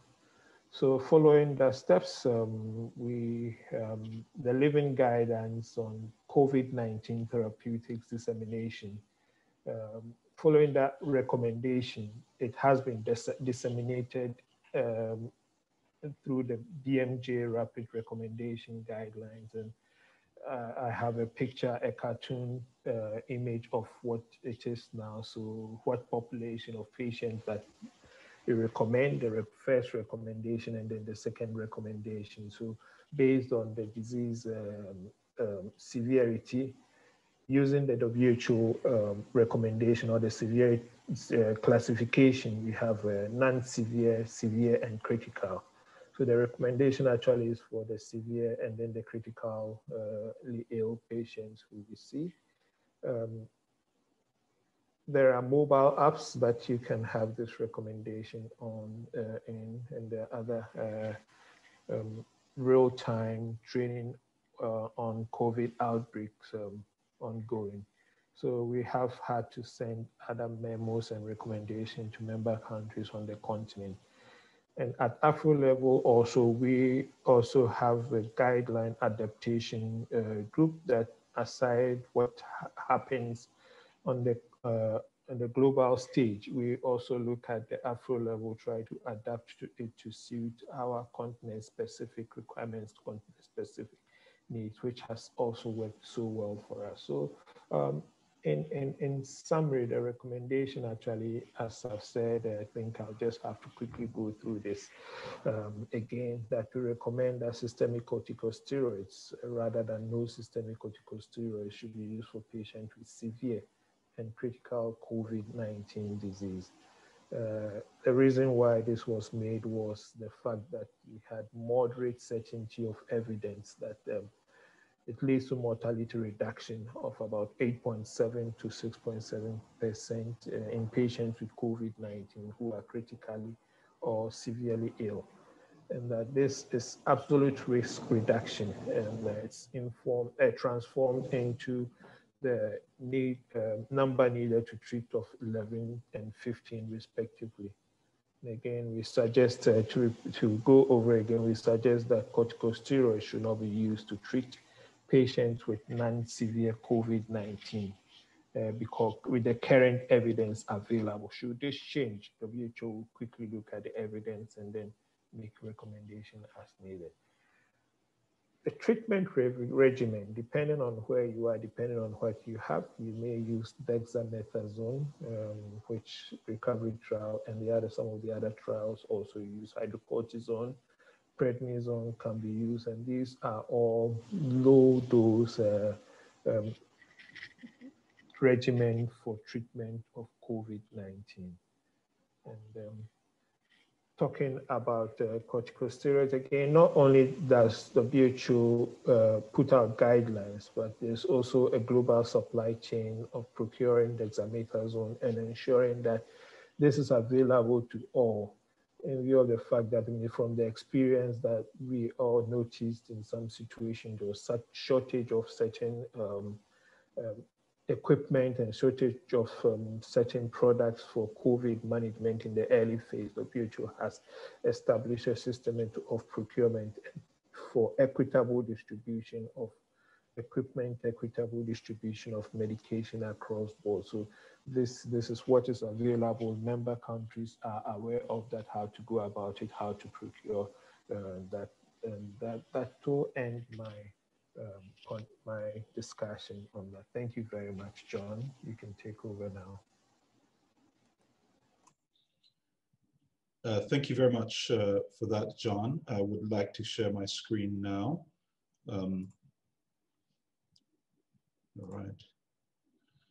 So following the steps, the living guidance on COVID-19 therapeutics dissemination, following that recommendation, it has been disseminated through the DMJ rapid recommendation guidelines. And I have a picture, a cartoon image of what it is now. So what population of patients that you recommend, the first recommendation, and then the second recommendation. So based on the disease severity, using the WHO recommendation or the severity classification, we have non-severe, severe, and critical. So the recommendation actually is for the severe and then the critically ill patients who we see. There are mobile apps that you can have this recommendation on and there are other real-time training on COVID outbreaks ongoing. So we have had to send other memos and recommendations to member countries on the continent. And at Afro level also, we also have a guideline adaptation group that, aside what happens on the global stage, we also look at the Afro level, try to adapt to it to suit our continent-specific requirements, continent-specific needs, which has also worked so well for us. So in summary, the recommendation actually, as I've said, I think I'll just have to quickly go through this again, that we recommend that systemic corticosteroids rather than no systemic corticosteroids should be used for patients with severe and critical COVID-19 disease. The reason why this was made was the fact that we had moderate certainty of evidence that it leads to mortality reduction of about 8.7 to 6.7% in patients with COVID-19 who are critically or severely ill. And that this is absolute risk reduction, and it's transformed into the number needed to treat of 11 and 15 respectively. And again, we suggest to go over again, we suggest that corticosteroids should not be used to treat patients with non-severe COVID-19 because with the current evidence available. Should this change, WHO will quickly look at the evidence and then make recommendation as needed. The treatment regimen, depending on where you are, depending on what you have, you may use dexamethasone, which recovery trial, and some of the other trials also use hydrocortisone. Prednisone can be used, and these are all low dose regimen for treatment of COVID-19. And talking about corticosteroids, again, not only does the WHO put out guidelines, but there's also a global supply chain of procuring dexamethasone and ensuring that this is available to all, in view of the fact that from the experience that we all noticed in some situations, there was such shortage of certain equipment and shortage of certain products for COVID management in the early phase. The WHO has established a system of procurement for equitable distribution of equipment, equitable distribution of medication across board. So this is what is available. Member countries are aware of that, how to go about it, how to procure that. And that to end my discussion on that. Thank you very much, John. You can take over now. Thank you very much for that, John. I would like to share my screen now. All right.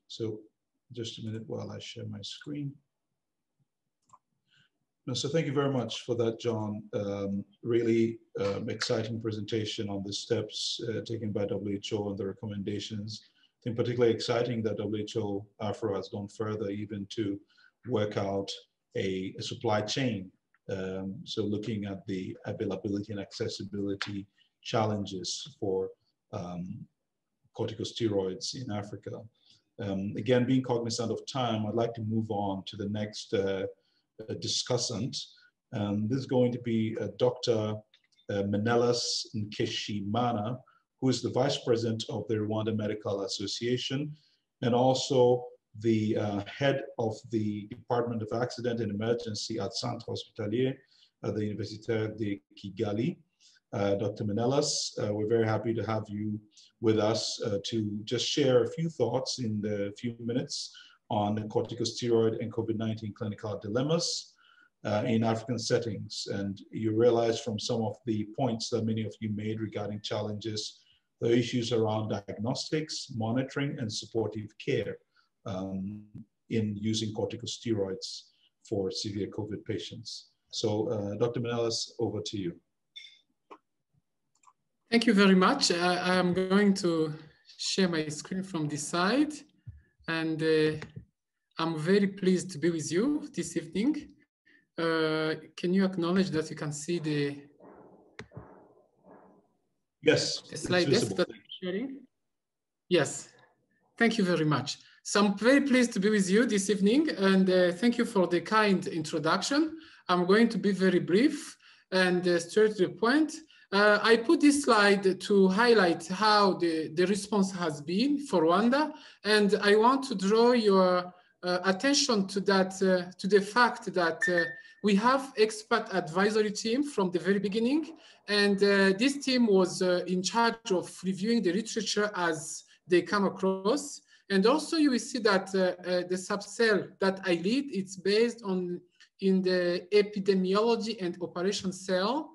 So just a minute while I share my screen. So thank you very much for that, John. Really exciting presentation on the steps taken by WHO and the recommendations. I think particularly exciting that WHO Afro has gone further even to work out a supply chain. So looking at the availability and accessibility challenges for corticosteroids in Africa. Again, being cognizant of time, I'd like to move on to the next discussant. This is going to be Dr. Menelas Nkeshimana, who is the Vice President of the Rwanda Medical Association and also the head of the Department of Accident and Emergency at Centre Hospitalier at the Université de Kigali. Dr. Menelas, we're very happy to have you with us to just share a few thoughts in the few minutes on the corticosteroid and COVID-19 clinical dilemmas in African settings. And you realize from some of the points that many of you made regarding challenges, the issues around diagnostics, monitoring, and supportive care in using corticosteroids for severe COVID patients. So Dr. Menelas, over to you. Thank you very much. I am going to share my screen from this side. And I'm very pleased to be with you this evening. Can you acknowledge that you can see the slide deck that I'm sharing? Yes, thank you very much. So I'm very pleased to be with you this evening, and thank you for the kind introduction. I'm going to be very brief and straight to the point. I put this slide to highlight how the response has been for Rwanda, and I want to draw your attention to that, to the fact that we have expert advisory team from the very beginning, and this team was in charge of reviewing the literature as they come across. And also you will see that the subcell that I lead, it's based in the epidemiology and operation cell.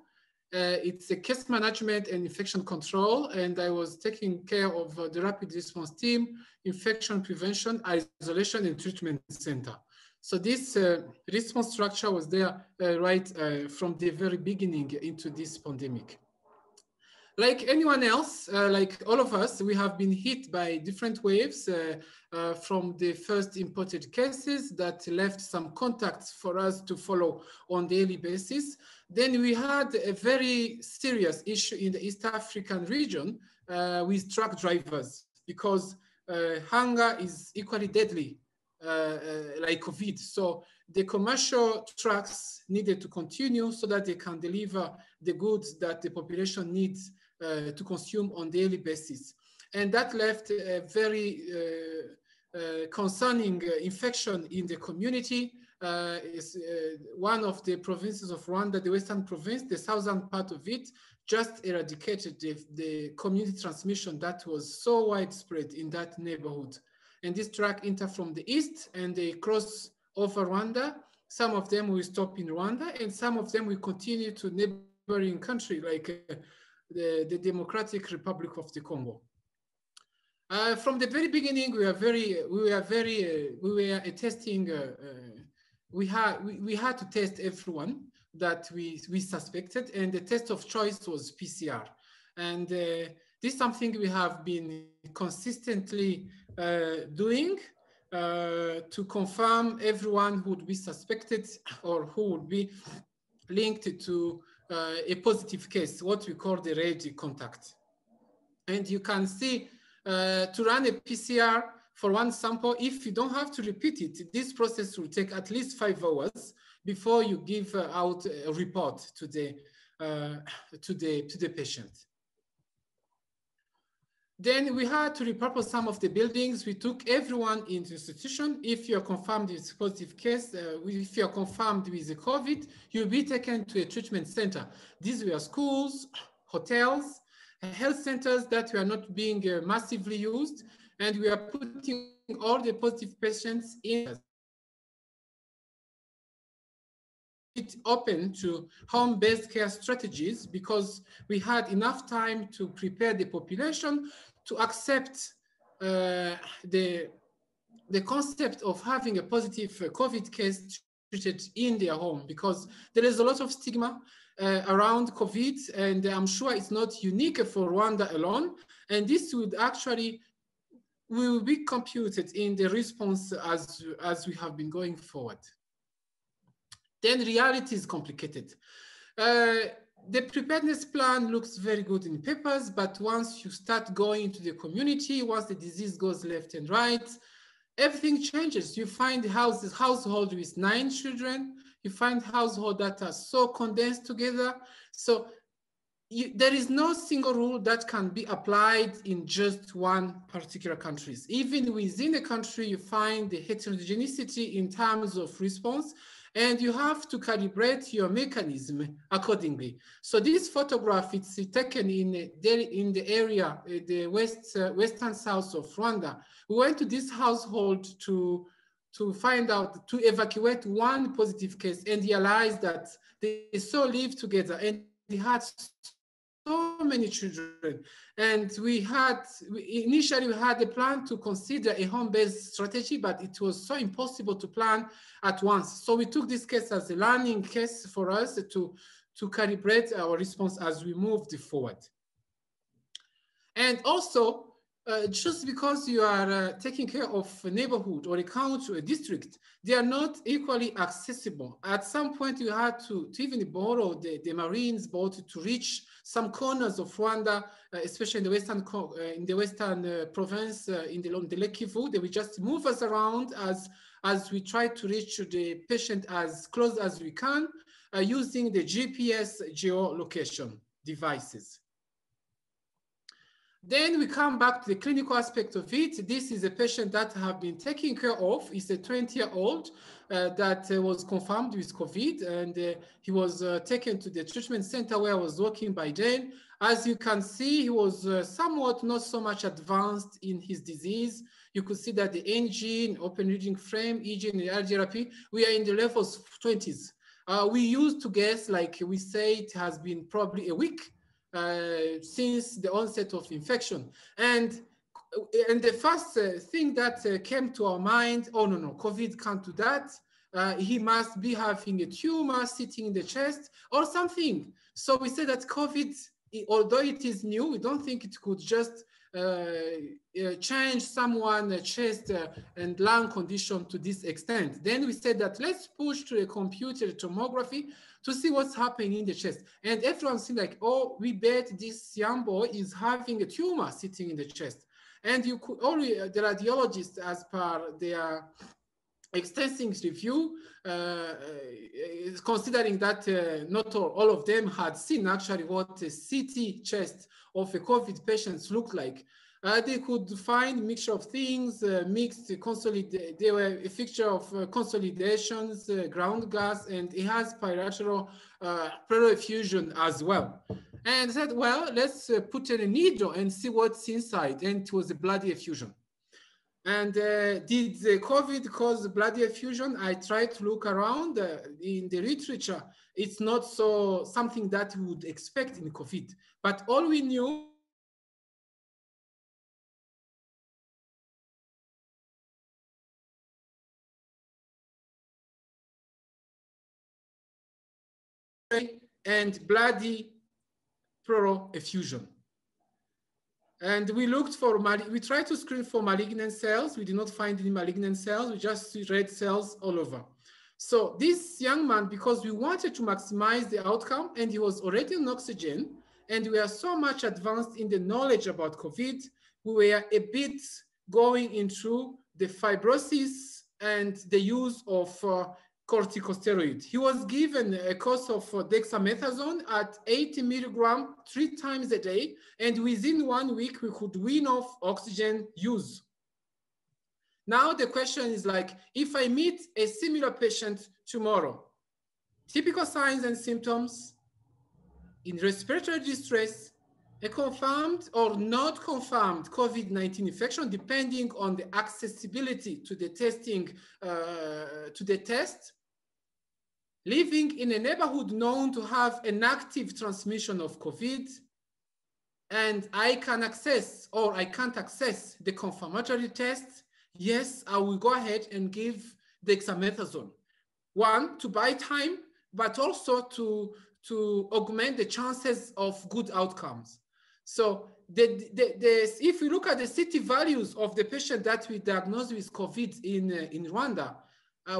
It's a case management and infection control, and I was taking care of the rapid response team, infection prevention, isolation, and treatment center. So this response structure was there right from the very beginning into this pandemic. Like anyone else, like all of us, we have been hit by different waves from the first imported cases that left some contacts for us to follow on daily basis. Then we had a very serious issue in the East African region with truck drivers, because hunger is equally deadly like COVID. So the commercial trucks needed to continue so that they can deliver the goods that the population needs to consume on daily basis. And that left a very concerning infection in the community. One of the provinces of Rwanda, the western province, the southern part of it, just eradicated the community transmission that was so widespread in that neighborhood. And this truck enter from the east and they cross over Rwanda. Some of them will stop in Rwanda and some of them will continue to neighboring country like the Democratic Republic of the Congo. From the very beginning, we had to test everyone that we suspected, and the test of choice was PCR. And this is something we have been consistently doing to confirm everyone who would be suspected or who would be linked to a positive case, what we call the red contact. And you can see to run a PCR for one sample, if you don't have to repeat it, this process will take at least 5 hours before you give out a report to the patient. Then we had to repurpose some of the buildings. We took everyone into institution. If you're confirmed with a positive case, if you're confirmed with the COVID, you'll be taken to a treatment center. These were schools, hotels, health centers that were not being massively used. And we are putting all the positive patients in it open to home-based care strategies, because we had enough time to prepare the population to accept the concept of having a positive COVID case treated in their home, because there is a lot of stigma around COVID, and I'm sure it's not unique for Rwanda alone. And this would actually will be computed in the response as we have been going forward. Then reality is complicated. The preparedness plan looks very good in papers, but once you start going into the community, once the disease goes left and right, everything changes. You find household with 9 children. You find households that are so condensed together. So there is no single rule that can be applied in just one particular country. Even within a country, you find the heterogeneity in terms of response, and you have to calibrate your mechanism accordingly. So this photograph, it's taken in the area, the western south of Rwanda. We went to this household to find out, to evacuate one positive case, and realized that they so live together and they had so many children. And initially we had a plan to consider a home-based strategy, but it was so impossible to plan at once. So we took this case as a learning case for us to calibrate our response as we moved forward. And also, just because you are taking care of a neighborhood or a county or a district, they are not equally accessible. At some point, you had to even borrow the Marines boat to reach some corners of Rwanda, especially in the western province, in the Lake Kivu. They will just move us around as we try to reach the patient as close as we can using the GPS geolocation devices. Then we come back to the clinical aspect of it. This is a patient that have been taken care of. It's a 20-year-old that was confirmed with COVID, and he was taken to the treatment center where I was working by then. As you can see, he was somewhat not so much advanced in his disease. You could see that the NG, open reading frame, EG, and the RGRP, we are in the levels 20s. We used to guess, like we say, it has been probably a week since the onset of infection. And the first thing that came to our mind, oh no, COVID can't do that. He must be having a tumor sitting in the chest or something. So we said that COVID although it is new, we don't think it could just change someone's chest and lung condition to this extent. Then we said that let's push to a computer tomography to see what's happening in the chest. And everyone seemed like, oh, we bet this young boy is having a tumor sitting in the chest. And you could only, the radiologists, as per their extensive review, considering that not all of them had seen actually what a CT chest of a COVID patients look like. They could find a mixture of things, mixed consolidate. They were a fixture of consolidations, ground gas, and it has bilateral pleural effusion as well. And said, well, let's put in a needle and see what's inside. And it was a bloody effusion. And did the COVID cause bloody effusion? I tried to look around in the literature. It's not so something that we would expect in COVID. But all we knew and bloody pleural effusion. And we looked for, we tried to screen for malignant cells. We did not find any malignant cells. We just see red cells all over. So this young man, because we wanted to maximize the outcome, and he was already on oxygen, and we are so much advanced in the knowledge about COVID, we were a bit going into the fibrosis and the use of corticosteroid. He was given a course of dexamethasone at 80 milligrams 3 times a day, and within 1 week we could wean off oxygen use. Now the question is like, if I meet a similar patient tomorrow, typical signs and symptoms in respiratory distress, a confirmed or not confirmed COVID-19 infection, depending on the accessibility to the testing, to the test, living in a neighborhood known to have an active transmission of COVID, and I can access or I can't access the confirmatory test, yes, I will go ahead and give dexamethasone. One, to buy time, but also to augment the chances of good outcomes. So if you look at the CT values of the patient that we diagnosed with COVID in Rwanda,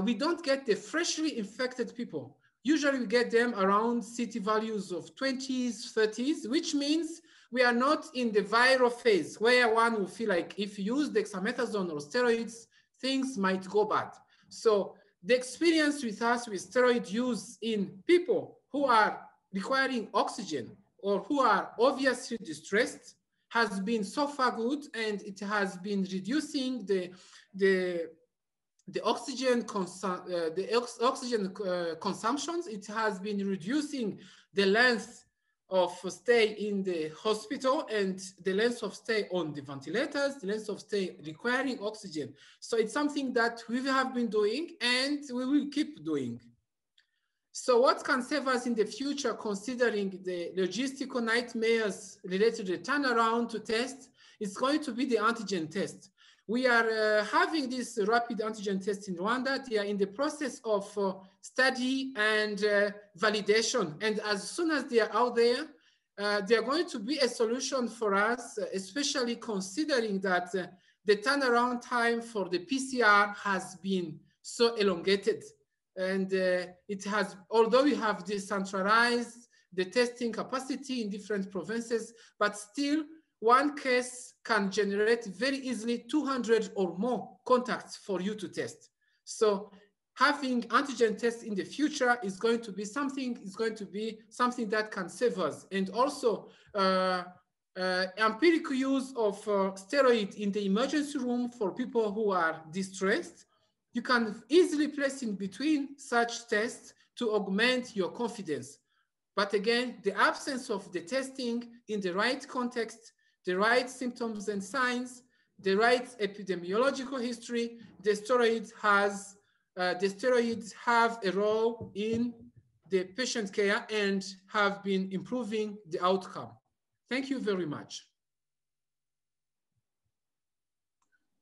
we don't get the freshly infected people. Usually we get them around CT values of 20s, 30s, which means we are not in the viral phase where one will feel like if you use dexamethasone or steroids, things might go bad. So the experience with us with steroid use in people who are requiring oxygen or who are obviously distressed has been so far good, and it has been reducing the oxygen consumptions. It has been reducing the length of stay in the hospital and the length of stay on the ventilators, the length of stay requiring oxygen. So it's something that we have been doing and we will keep doing. So what can save us in the future, considering the logistical nightmares related to the turnaround to test, is going to be the antigen test. We are having this rapid antigen test in Rwanda. They are in the process of study and validation. And as soon as they are out there, they are going to be a solution for us, especially considering that the turnaround time for the PCR has been so elongated. And it has, although we have decentralized the testing capacity in different provinces, but still one case can generate very easily 200 or more contacts for you to test. So having antigen tests in the future is going to be something that can save us. And also empirical use of steroid in the emergency room for people who are distressed. You can easily place in between such tests to augment your confidence. But again, the absence of the testing in the right context, the right symptoms and signs, the right epidemiological history, the steroids have a role in the patient care and have been improving the outcome. Thank you very much.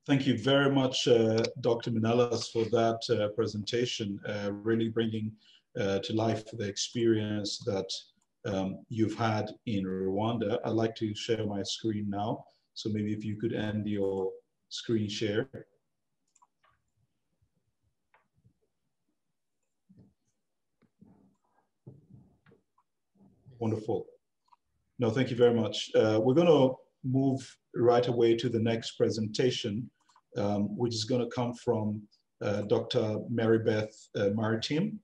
Thank you very much, Dr. Menelas, for that presentation, really bringing to life the experience that you've had in Rwanda. I'd like to share my screen now. So maybe if you could end your screen share. Wonderful. No, thank you very much. We're going to move right away to the next presentation, which is going to come from Dr. Mary Beth Martin.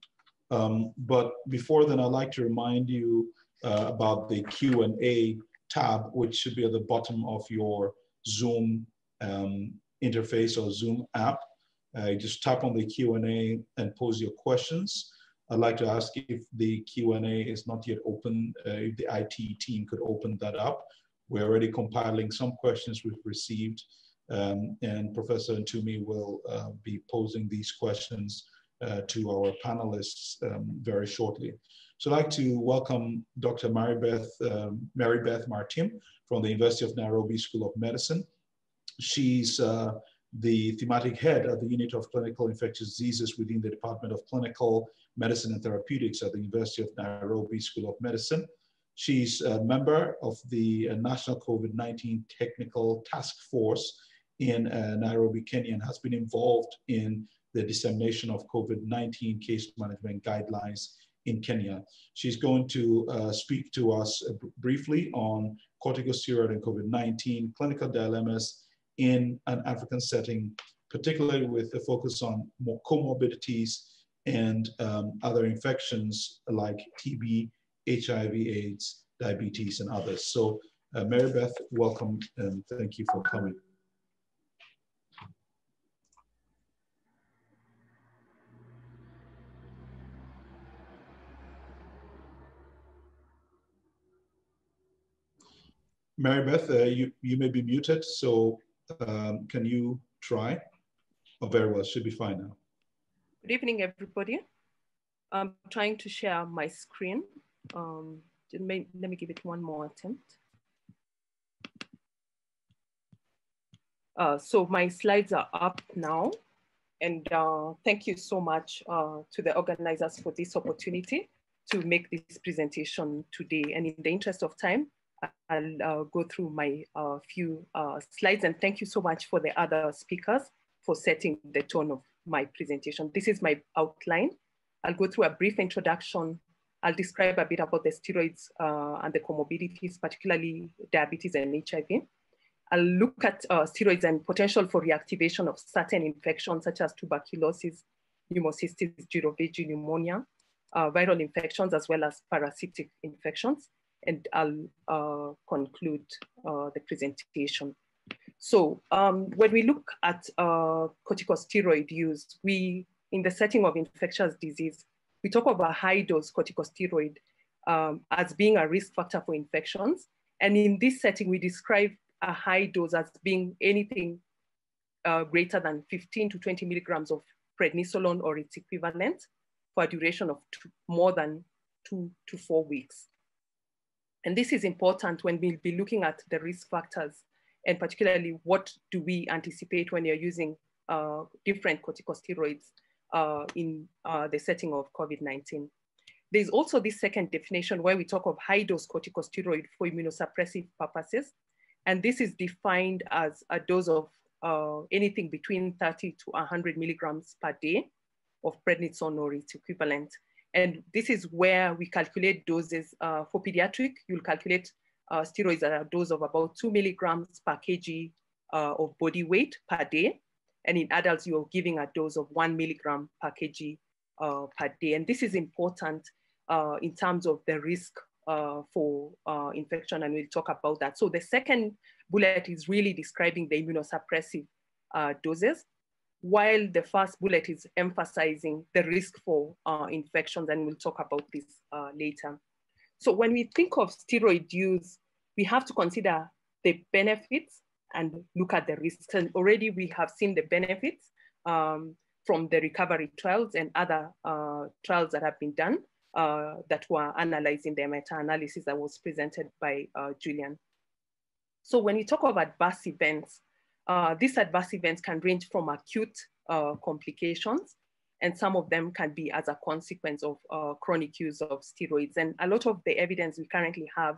But before then, I'd like to remind you about the Q&A tab, which should be at the bottom of your Zoom interface or Zoom app. Just tap on the Q&A and pose your questions. I'd like to ask if the Q&A is not yet open, if the IT team could open that up. We're already compiling some questions we've received, and Professor Ntumi will be posing these questions to our panelists very shortly. So I'd like to welcome Dr. Mary Beth Martin from the University of Nairobi School of Medicine. She's the thematic head of the Unit of Clinical Infectious Diseases within the Department of Clinical Medicine and Therapeutics at the University of Nairobi School of Medicine. She's a member of the National COVID-19 Technical Task Force in Nairobi, Kenya, and has been involved in the dissemination of COVID-19 case management guidelines in Kenya. She's going to speak to us briefly on corticosteroid and COVID-19 clinical dilemmas in an African setting, particularly with a focus on more comorbidities and other infections like TB, HIV/AIDS, diabetes, and others. So Mary Beth, welcome, and thank you for coming. Mary Beth, you may be muted, so can you try? Oh, very well, should be fine now. Good evening, everybody. I'm trying to share my screen. Let me give it one more attempt. So my slides are up now, and thank you so much to the organizers for this opportunity to make this presentation today. And in the interest of time, I'll go through my few slides, and thank you so much for the other speakers for setting the tone of my presentation. This is my outline. I'll go through a brief introduction. I'll describe a bit about the steroids and the comorbidities, particularly diabetes and HIV. I'll look at steroids and potential for reactivation of certain infections such as tuberculosis, pneumocystis jirovecii, pneumonia, viral infections, as well as parasitic infections. And I'll conclude the presentation. So when we look at corticosteroid use, in the setting of infectious disease, we talk about high dose corticosteroid as being a risk factor for infections. And in this setting, we describe a high dose as being anything greater than 15 to 20 milligrams of prednisolone or its equivalent for a duration of more than 2 to 4 weeks. And this is important when we'll be looking at the risk factors, and particularly what do we anticipate when you're using different corticosteroids in the setting of COVID-19. There's also this second definition where we talk of high dose corticosteroid for immunosuppressive purposes. And this is defined as a dose of anything between 30 to 100 milligrams per day of prednisone or its equivalent. And this is where we calculate doses. For pediatric, you'll calculate steroids at a dose of about 2 milligrams per kg of body weight per day. And in adults, you're giving a dose of 1 milligram per kg per day. And this is important in terms of the risk for infection, and we'll talk about that. So the second bullet is really describing the immunosuppressive doses, while the first bullet is emphasizing the risk for infections, and we'll talk about this later. So when we think of steroid use, we have to consider the benefits and look at the risks. And already we have seen the benefits from the recovery trials and other trials that have been done that were analyzing the meta-analysis that was presented by Julian. So when we talk of adverse events, these adverse events can range from acute complications and some of them can be as a consequence of chronic use of steroids. And a lot of the evidence we currently have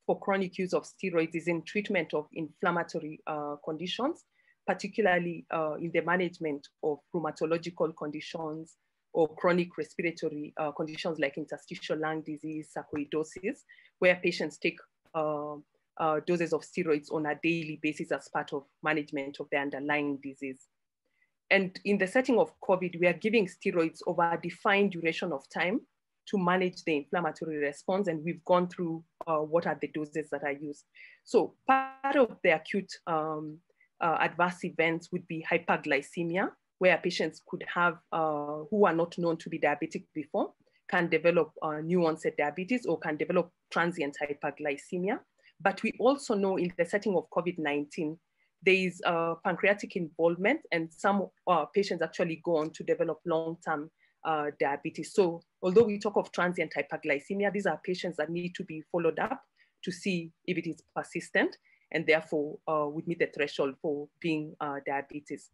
for chronic use of steroids is in treatment of inflammatory conditions, particularly in the management of rheumatological conditions or chronic respiratory conditions like interstitial lung disease, sarcoidosis, where patients take doses of steroids on a daily basis as part of management of the underlying disease. And in the setting of COVID, we are giving steroids over a defined duration of time to manage the inflammatory response. And we've gone through what are the doses that are used. So part of the acute adverse events would be hyperglycemia, where patients could have, who are not known to be diabetic before, can develop new onset diabetes or can develop transient hyperglycemia. But we also know in the setting of COVID-19, there is pancreatic involvement, and some patients actually go on to develop long-term diabetes. So although we talk of transient hyperglycemia, these are patients that need to be followed up to see if it is persistent and therefore would meet the threshold for being diabetes.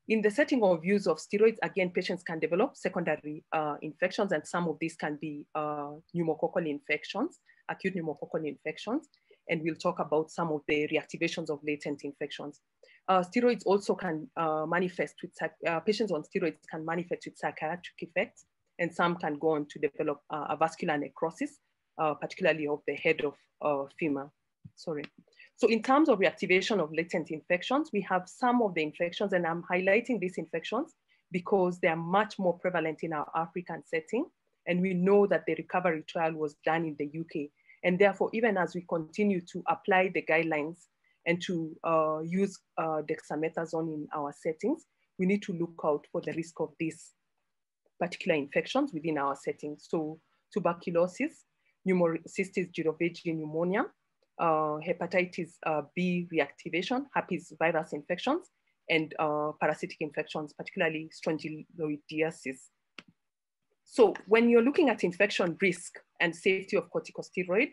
In the setting of use of steroids, again, patients can develop secondary infections, and some of these can be pneumococcal infections, acute pneumococcal infections. And we'll talk about some of the reactivations of latent infections. Steroids also can manifest with, patients on steroids can manifest with psychiatric effects, and some can go on to develop a vascular necrosis, particularly of the head of femur. Sorry. So in terms of reactivation of latent infections, we have some of the infections, and I'm highlighting these infections because they are much more prevalent in our African setting. And we know that the recovery trial was done in the UK. And therefore, even as we continue to apply the guidelines and to use dexamethasone in our settings, we need to look out for the risk of these particular infections within our settings. So tuberculosis, pneumocystis jirovecii pneumonia, hepatitis B reactivation, herpes virus infections, and parasitic infections, particularly strongyloidiasis. So when you're looking at infection risk and safety of corticosteroid,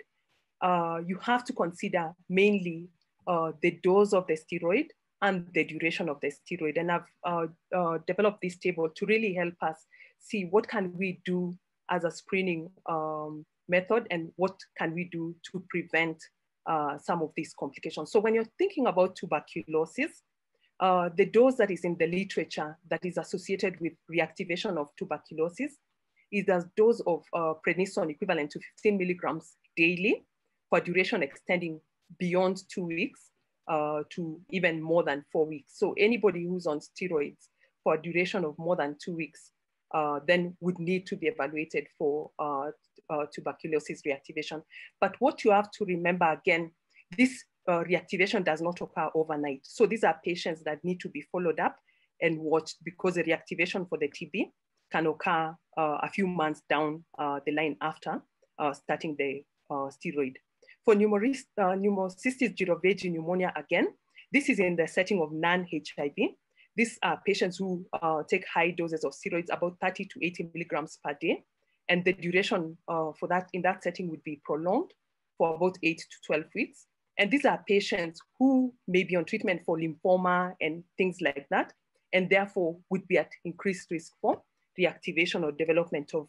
you have to consider mainly the dose of the steroid and the duration of the steroid. And I've developed this table to really help us see what can we do as a screening method and what can we do to prevent some of these complications. So when you're thinking about tuberculosis, the dose that is in the literature that is associated with reactivation of tuberculosis is a dose of prednisone equivalent to 15 milligrams daily for duration extending beyond 2 weeks to even more than 4 weeks. So anybody who's on steroids for a duration of more than 2 weeks then would need to be evaluated for tuberculosis reactivation. But what you have to remember again, this reactivation does not occur overnight. So these are patients that need to be followed up and watched, because the reactivation for the TB can occur a few months down the line after starting the steroid. For pneumocystis jirovecii pneumonia, again, this is in the setting of non-HIV. These are patients who take high doses of steroids, about 30 to 80 milligrams per day. And the duration for that in that setting would be prolonged for about 8 to 12 weeks. And these are patients who may be on treatment for lymphoma and things like that, and therefore would be at increased risk for reactivation or development of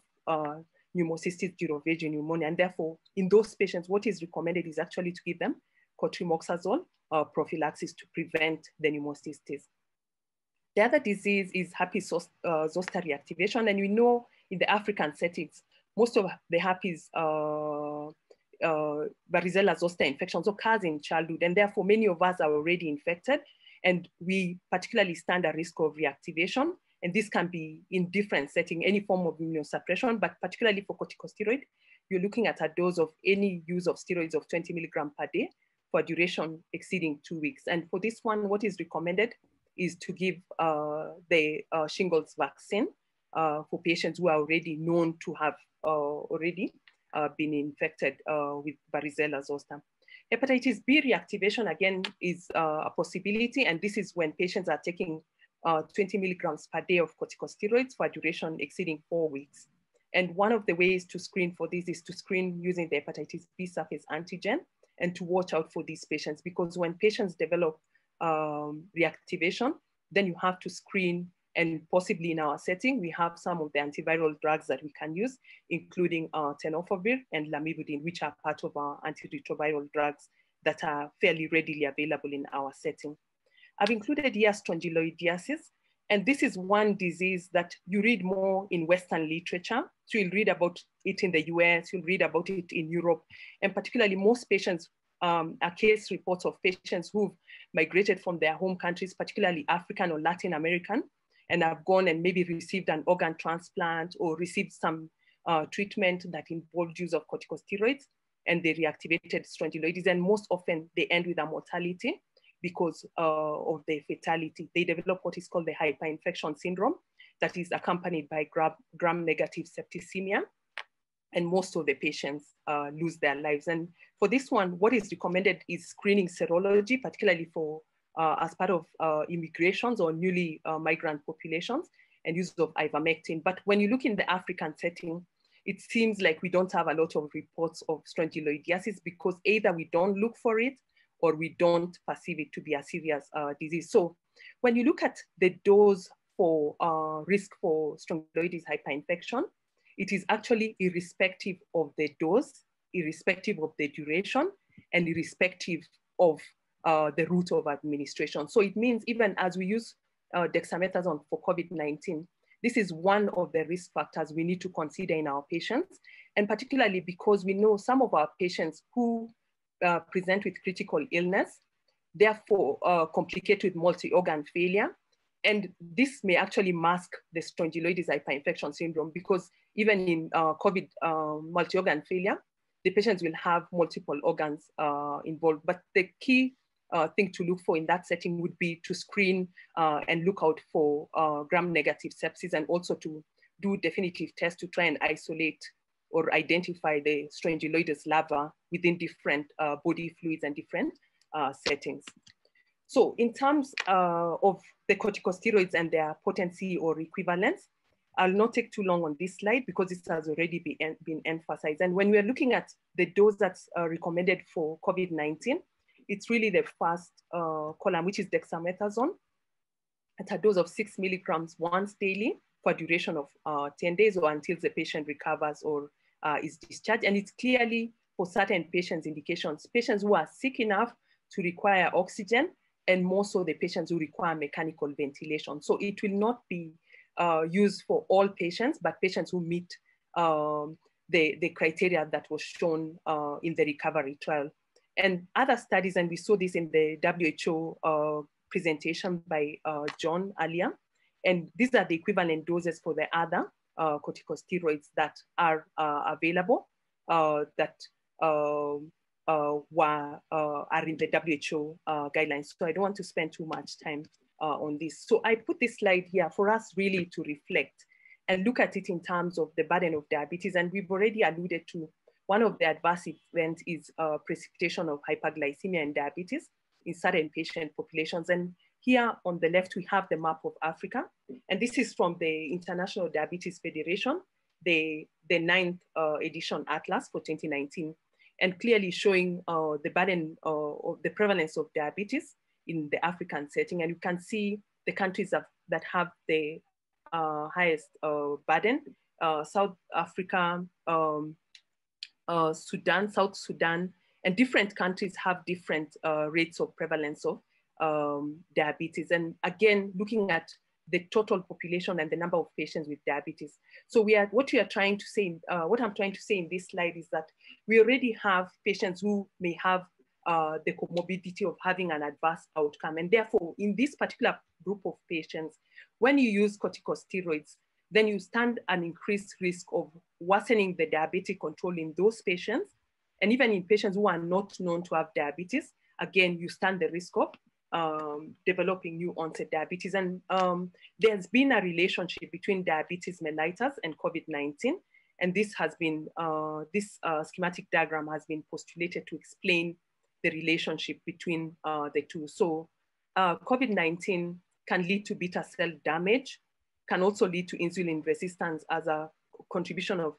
pneumocystis jirovecii pneumonia. And therefore, in those patients, what is recommended is actually to give them cotrimoxazole prophylaxis to prevent the pneumocystis. The other disease is herpes zoster reactivation. And we know in the African settings, most of the herpes varicella zoster infections occurs in childhood. And therefore, many of us are already infected. And we particularly stand at risk of reactivation. And this can be in different settings, any form of immunosuppression, but particularly for corticosteroid, you're looking at a dose of any use of steroids of 20 milligrams per day for a duration exceeding 2 weeks. And for this one, what is recommended is to give the shingles vaccine for patients who are already known to have already been infected with varicella zoster. Hepatitis B reactivation, again, is a possibility. And this is when patients are taking 20 milligrams per day of corticosteroids for a duration exceeding 4 weeks. And one of the ways to screen for this is to screen using the hepatitis B surface antigen and to watch out for these patients, because when patients develop reactivation, then you have to screen And possibly in our setting, we have some of the antiviral drugs that we can use, including tenofovir and lamivudine, which are part of our antiretroviral drugs that are fairly readily available in our setting. I've included here strongyloidiasis, and this is one disease that you read more in Western literature. So you'll read about it in the US, you'll read about it in Europe, and particularly most patients are case reports of patients who've migrated from their home countries, particularly African or Latin American, and have gone and maybe received an organ transplant or received some treatment that involved use of corticosteroids, and they reactivated strongyloides, and most often they end with a mortality because of the fatality. They develop what is called the hyperinfection syndrome that is accompanied by gram-negative septicemia, and most of the patients lose their lives. And for this one, what is recommended is screening serology, particularly for as part of immigrations or newly migrant populations, and use of ivermectin. But when you look in the African setting, it seems like we don't have a lot of reports of strongyloidiasis because either we don't look for it or we don't perceive it to be a serious disease. So when you look at the dose for risk for strongyloides hyperinfection, it is actually irrespective of the dose, irrespective of the duration, and irrespective of the route of administration. So it means even as we use dexamethasone for COVID-19, this is one of the risk factors we need to consider in our patients, and particularly because we know some of our patients who present with critical illness, therefore complicate with multi-organ failure. And this may actually mask the strongyloides hyperinfection syndrome, because even in COVID multi-organ failure, the patients will have multiple organs involved. But the key thing to look for in that setting would be to screen and look out for gram-negative sepsis, and also to do definitive tests to try and isolate or identify the strongyloides larva within different body fluids and different settings. So in terms of the corticosteroids and their potency or equivalence, I'll not take too long on this slide because this has already been emphasized. And when we're looking at the dose that's recommended for COVID-19, it's really the first column, which is dexamethasone at a dose of 6 milligrams once daily for a duration of 10 days or until the patient recovers or is discharged. And it's clearly for certain patients indications, patients who are sick enough to require oxygen, and more so the patients who require mechanical ventilation. So it will not be used for all patients, but patients who meet the criteria that was shown in the recovery trial. And other studies, and we saw this in the WHO presentation by John earlier, and these are the equivalent doses for the other corticosteroids that are available that are in the WHO guidelines. So I don't want to spend too much time on this. So I put this slide here for us really to reflect and look at it in terms of the burden of diabetes. And we've already alluded to one of the adverse events is precipitation of hyperglycemia and diabetes in certain patient populations. And here on the left, we have the map of Africa. And this is from the International Diabetes Federation, the 9th edition atlas for 2019, and clearly showing the burden of the prevalence of diabetes in the African setting. And you can see the countries that have the highest burden: South Africa, Sudan, South Sudan, and different countries have different rates of prevalence of diabetes. And again, looking at the total population and the number of patients with diabetes. So what I'm trying to say in this slide is that we already have patients who may have the comorbidity of having an adverse outcome. And therefore, in this particular group of patients, when you use corticosteroids, then you stand an increased risk of worsening the diabetic control in those patients. And even in patients who are not known to have diabetes, again, you stand the risk of developing new onset diabetes. And there's been a relationship between diabetes mellitus and COVID-19. And this has been, this schematic diagram has been postulated to explain the relationship between the two. So COVID-19 can lead to beta cell damage, can also lead to insulin resistance as a contribution of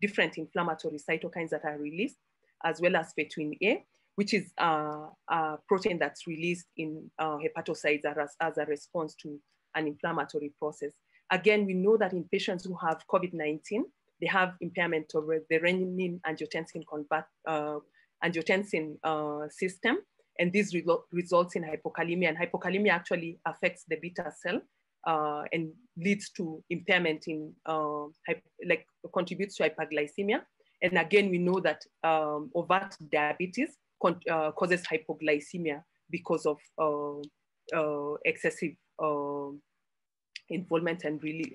different inflammatory cytokines that are released, as well as vitamin A, which is a protein that's released in hepatocytes as a response to an inflammatory process. Again, we know that in patients who have COVID-19, they have impairment of the renin-angiotensin system, and this results in hypokalemia, and hypokalemia actually affects the beta cell and leads to impairment in, contributes to hyperglycemia. And again, we know that overt diabetes causes hypoglycemia because of excessive involvement and really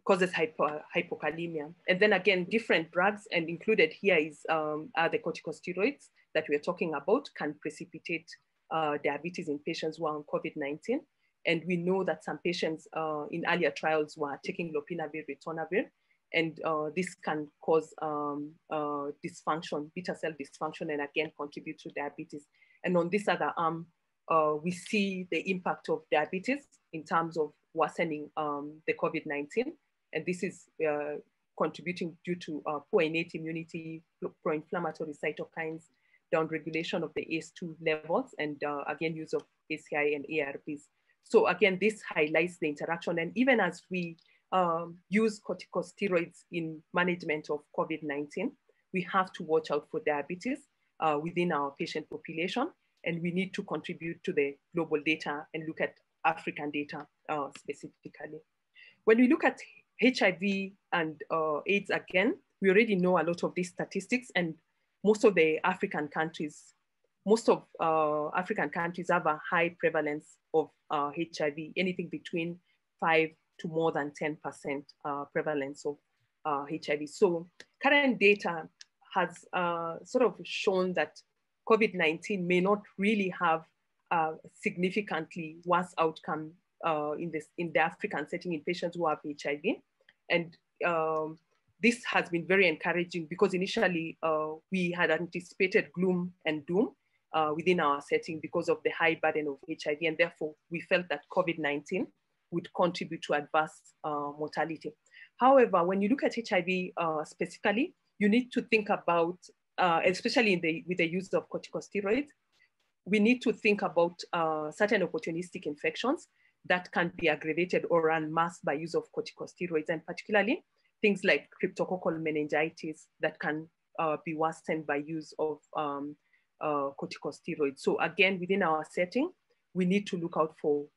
causes hypokalemia. And then again, different drugs, and included here is are the corticosteroids that we're talking about, can precipitate diabetes in patients who are on COVID-19. And we know that some patients in earlier trials were taking lopinavir, ritonavir, and this can cause dysfunction, beta cell dysfunction, and again contribute to diabetes. And on this other arm, we see the impact of diabetes in terms of worsening the COVID-19. And this is contributing due to poor innate immunity, pro-inflammatory cytokines, downregulation of the ACE2 levels, and again, use of ACI and ARBs. So again, this highlights the interaction. And even as we use corticosteroids in management of COVID-19, we have to watch out for diabetes within our patient population. And we need to contribute to the global data and look at African data specifically. When we look at HIV and AIDS, again, we already know a lot of these statistics, and most of African countries have a high prevalence of HIV, anything between 5 to more than 10% prevalence of HIV. So current data has sort of shown that COVID-19 may not really have a significantly worse outcome in the African setting in patients who have HIV. And this has been very encouraging because initially we had anticipated gloom and doom within our setting because of the high burden of HIV. And therefore we felt that COVID-19 would contribute to adverse mortality. However, when you look at HIV specifically, you need to think about, especially with the use of corticosteroids, we need to think about certain opportunistic infections that can be aggravated or unmasked by use of corticosteroids, and particularly things like cryptococcal meningitis that can be worsened by use of corticosteroids. So again, within our setting, we need to look out for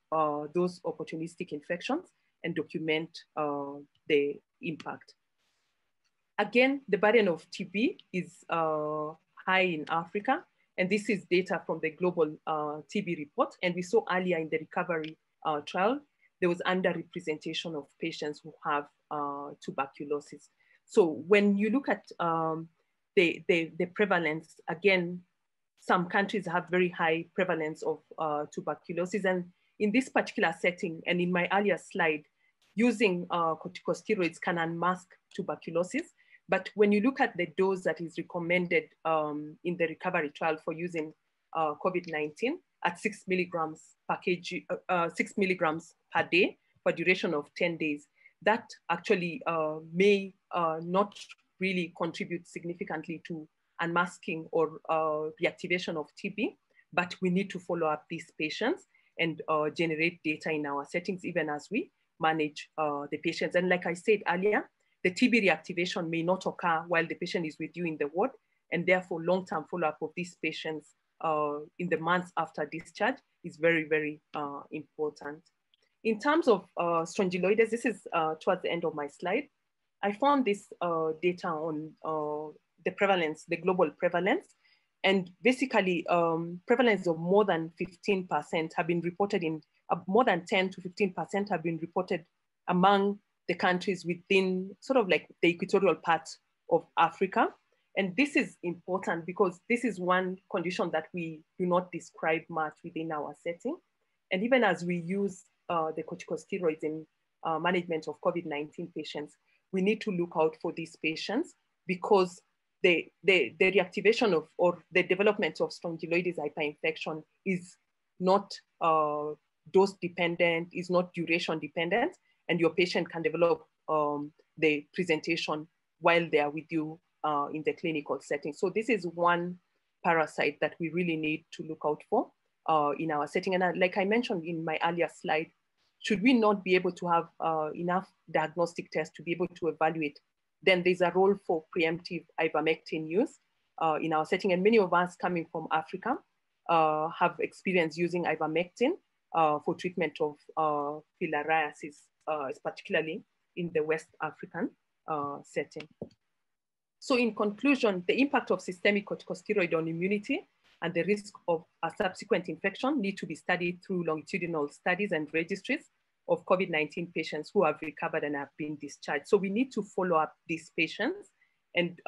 those opportunistic infections and document the impact. Again, the burden of TB is high in Africa, and this is data from the global TB report. And we saw earlier in the recovery trial, there was underrepresentation of patients who have tuberculosis. So when you look at the prevalence, again, some countries have very high prevalence of tuberculosis. And in this particular setting, and in my earlier slide, using corticosteroids can unmask tuberculosis. But when you look at the dose that is recommended in the recovery trial for using COVID-19 at 6 milligrams per kg, 6 milligrams per day for duration of 10 days, that actually may not really contribute significantly to unmasking or reactivation of TB, but we need to follow up these patients and generate data in our settings, even as we manage the patients. And like I said earlier, the TB reactivation may not occur while the patient is with you in the ward, and therefore long-term follow-up of these patients in the months after discharge is very, very important. In terms of strongyloides, this is towards the end of my slide. I found this data on the prevalence, the global prevalence, and basically prevalence of more than 15% have been reported in, more than 10 to 15% have been reported among the countries within sort of like the equatorial part of Africa. And this is important because this is one condition that we do not describe much within our setting. And even as we use the corticosteroids in management of COVID-19 patients, we need to look out for these patients because the reactivation of or the development of strongyloides hyperinfection is not dose dependent, is not duration dependent, and your patient can develop the presentation while they are with you in the clinical setting. So this is one parasite that we really need to look out for in our setting. And like I mentioned in my earlier slide, should we not be able to have enough diagnostic tests to be able to evaluate, then there's a role for preemptive ivermectin use in our setting. And many of us coming from Africa have experience using ivermectin for treatment of filariasis, particularly in the West African setting. So in conclusion, the impact of systemic corticosteroid on immunity and the risk of a subsequent infection need to be studied through longitudinal studies and registries of COVID-19 patients who have recovered and have been discharged. So we need to follow up these patients and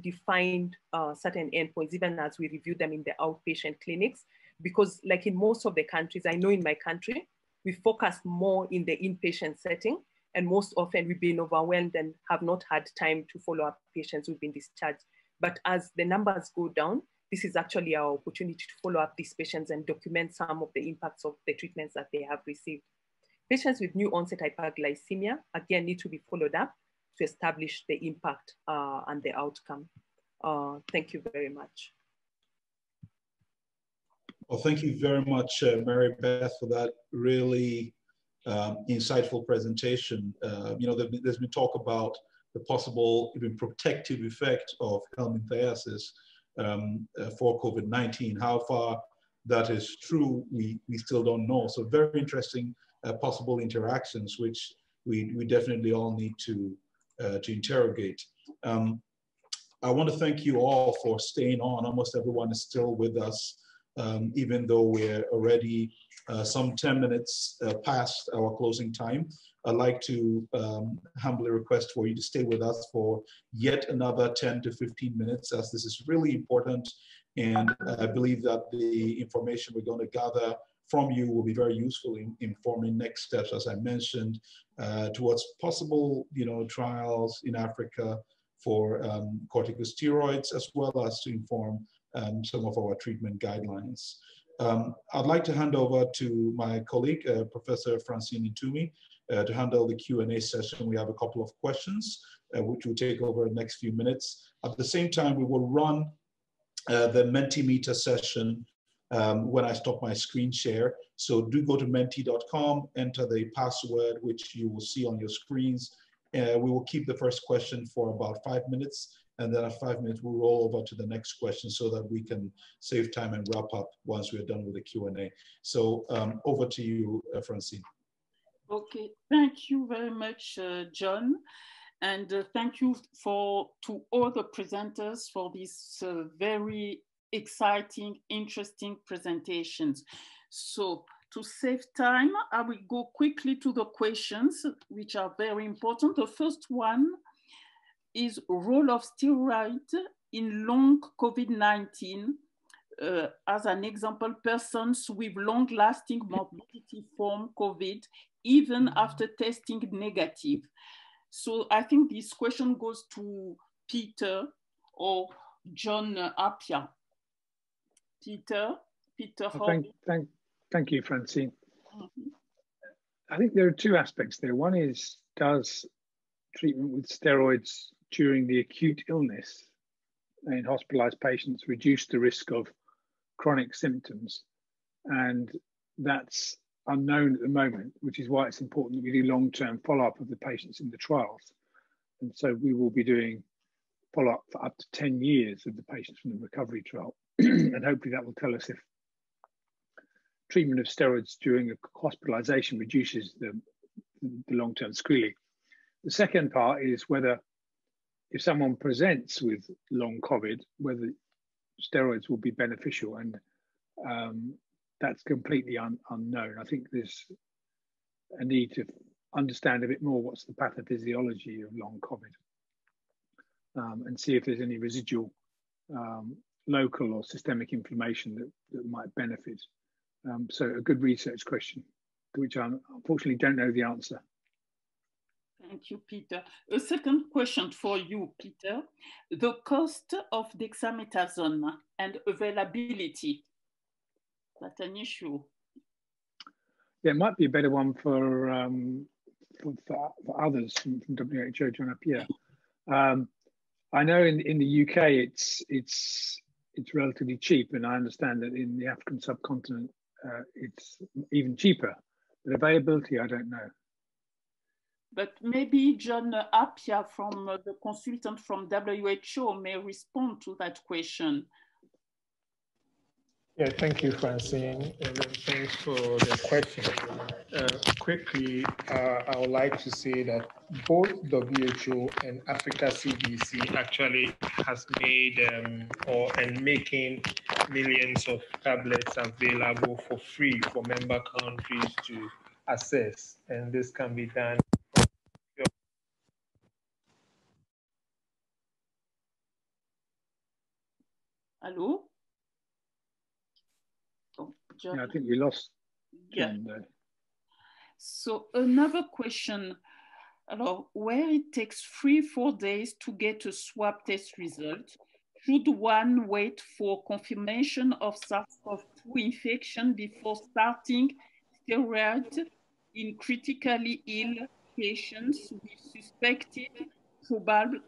define certain endpoints, even as we review them in the outpatient clinics, because like in most of the countries, I know in my country, we focus more in the inpatient setting, and most often we've been overwhelmed and have not had time to follow up patients who've been discharged. But as the numbers go down, this is actually our opportunity to follow up these patients and document some of the impacts of the treatments that they have received. Patients with new onset hyperglycemia, again, need to be followed up to establish the impact and the outcome. Thank you very much. Well, thank you very much, Mary Beth, for that really insightful presentation. You know, there's been talk about the possible even protective effect of helminthiasis for COVID-19. How far that is true, we still don't know. So very interesting possible interactions, which we definitely all need to interrogate. I want to thank you all for staying on. Almost everyone is still with us, even though we're already some 10 minutes past our closing time. I'd like to humbly request for you to stay with us for yet another 10 to 15 minutes, as this is really important. And I believe that the information we're going to gather from you will be very useful in informing next steps, as I mentioned, towards possible, trials in Africa for corticosteroids, as well as to inform some of our treatment guidelines. I'd like to hand over to my colleague, Professor Francine Ntumi, to handle the Q&A session. We have a couple of questions, which will take over the next few minutes. At the same time, we will run the Mentimeter session when I stop my screen share. So do go to menti.com, enter the password, which you will see on your screens. We will keep the first question for about 5 minutes, and then at 5 minutes, we'll roll over to the next question so that we can save time and wrap up once we're done with the Q&A. So over to you, Francine. Okay, thank you very much, John. And thank you to all the presenters for these very exciting, interesting presentations. So to save time, I will go quickly to the questions, which are very important. The first one is role of steroid in long COVID-19. As an example, persons with long-lasting morbidity from COVID, even after testing negative. So I think this question goes to Peter or John Appia. Peter, thank you, Francine. I think there are two aspects there. One is, does treatment with steroids during the acute illness in hospitalized patients reduce the risk of chronic symptoms? And that's unknown at the moment, which is why it's important that we do long-term follow-up of the patients in the trials. And so we will be doing follow-up for up to 10 years of the patients from the recovery trial. And hopefully that will tell us if treatment of steroids during a hospitalization reduces the long-term sequelae. The second part is whether, if someone presents with long COVID, whether steroids will be beneficial, and that's completely unknown. I think there's a need to understand a bit more what's the pathophysiology of long COVID, and see if there's any residual local or systemic inflammation that might benefit. So a good research question, to which I unfortunately don't know the answer. Thank you, Peter. A second question for you, Peter. The cost of dexamethasone and availability, is that an issue? Yeah, it might be a better one for others from WHO, John Appia. I know in the UK, it's it's relatively cheap, and I understand that in the African subcontinent it's even cheaper. But availability, I don't know. But maybe John Appia, from the consultant from WHO, may respond to that question. Yeah, thank you, Francine, and thanks for the question. Quickly, I would like to say that both WHO and Africa CDC actually has made and making millions of tablets available for free for member countries to access, and this can be done. Hello? Oh, John. Yeah, I think we lost John there. So another question, where it takes 3-4 days to get a swab test result, should one wait for confirmation of SARS-CoV-2 infection before starting steroids in critically ill patients with suspected probable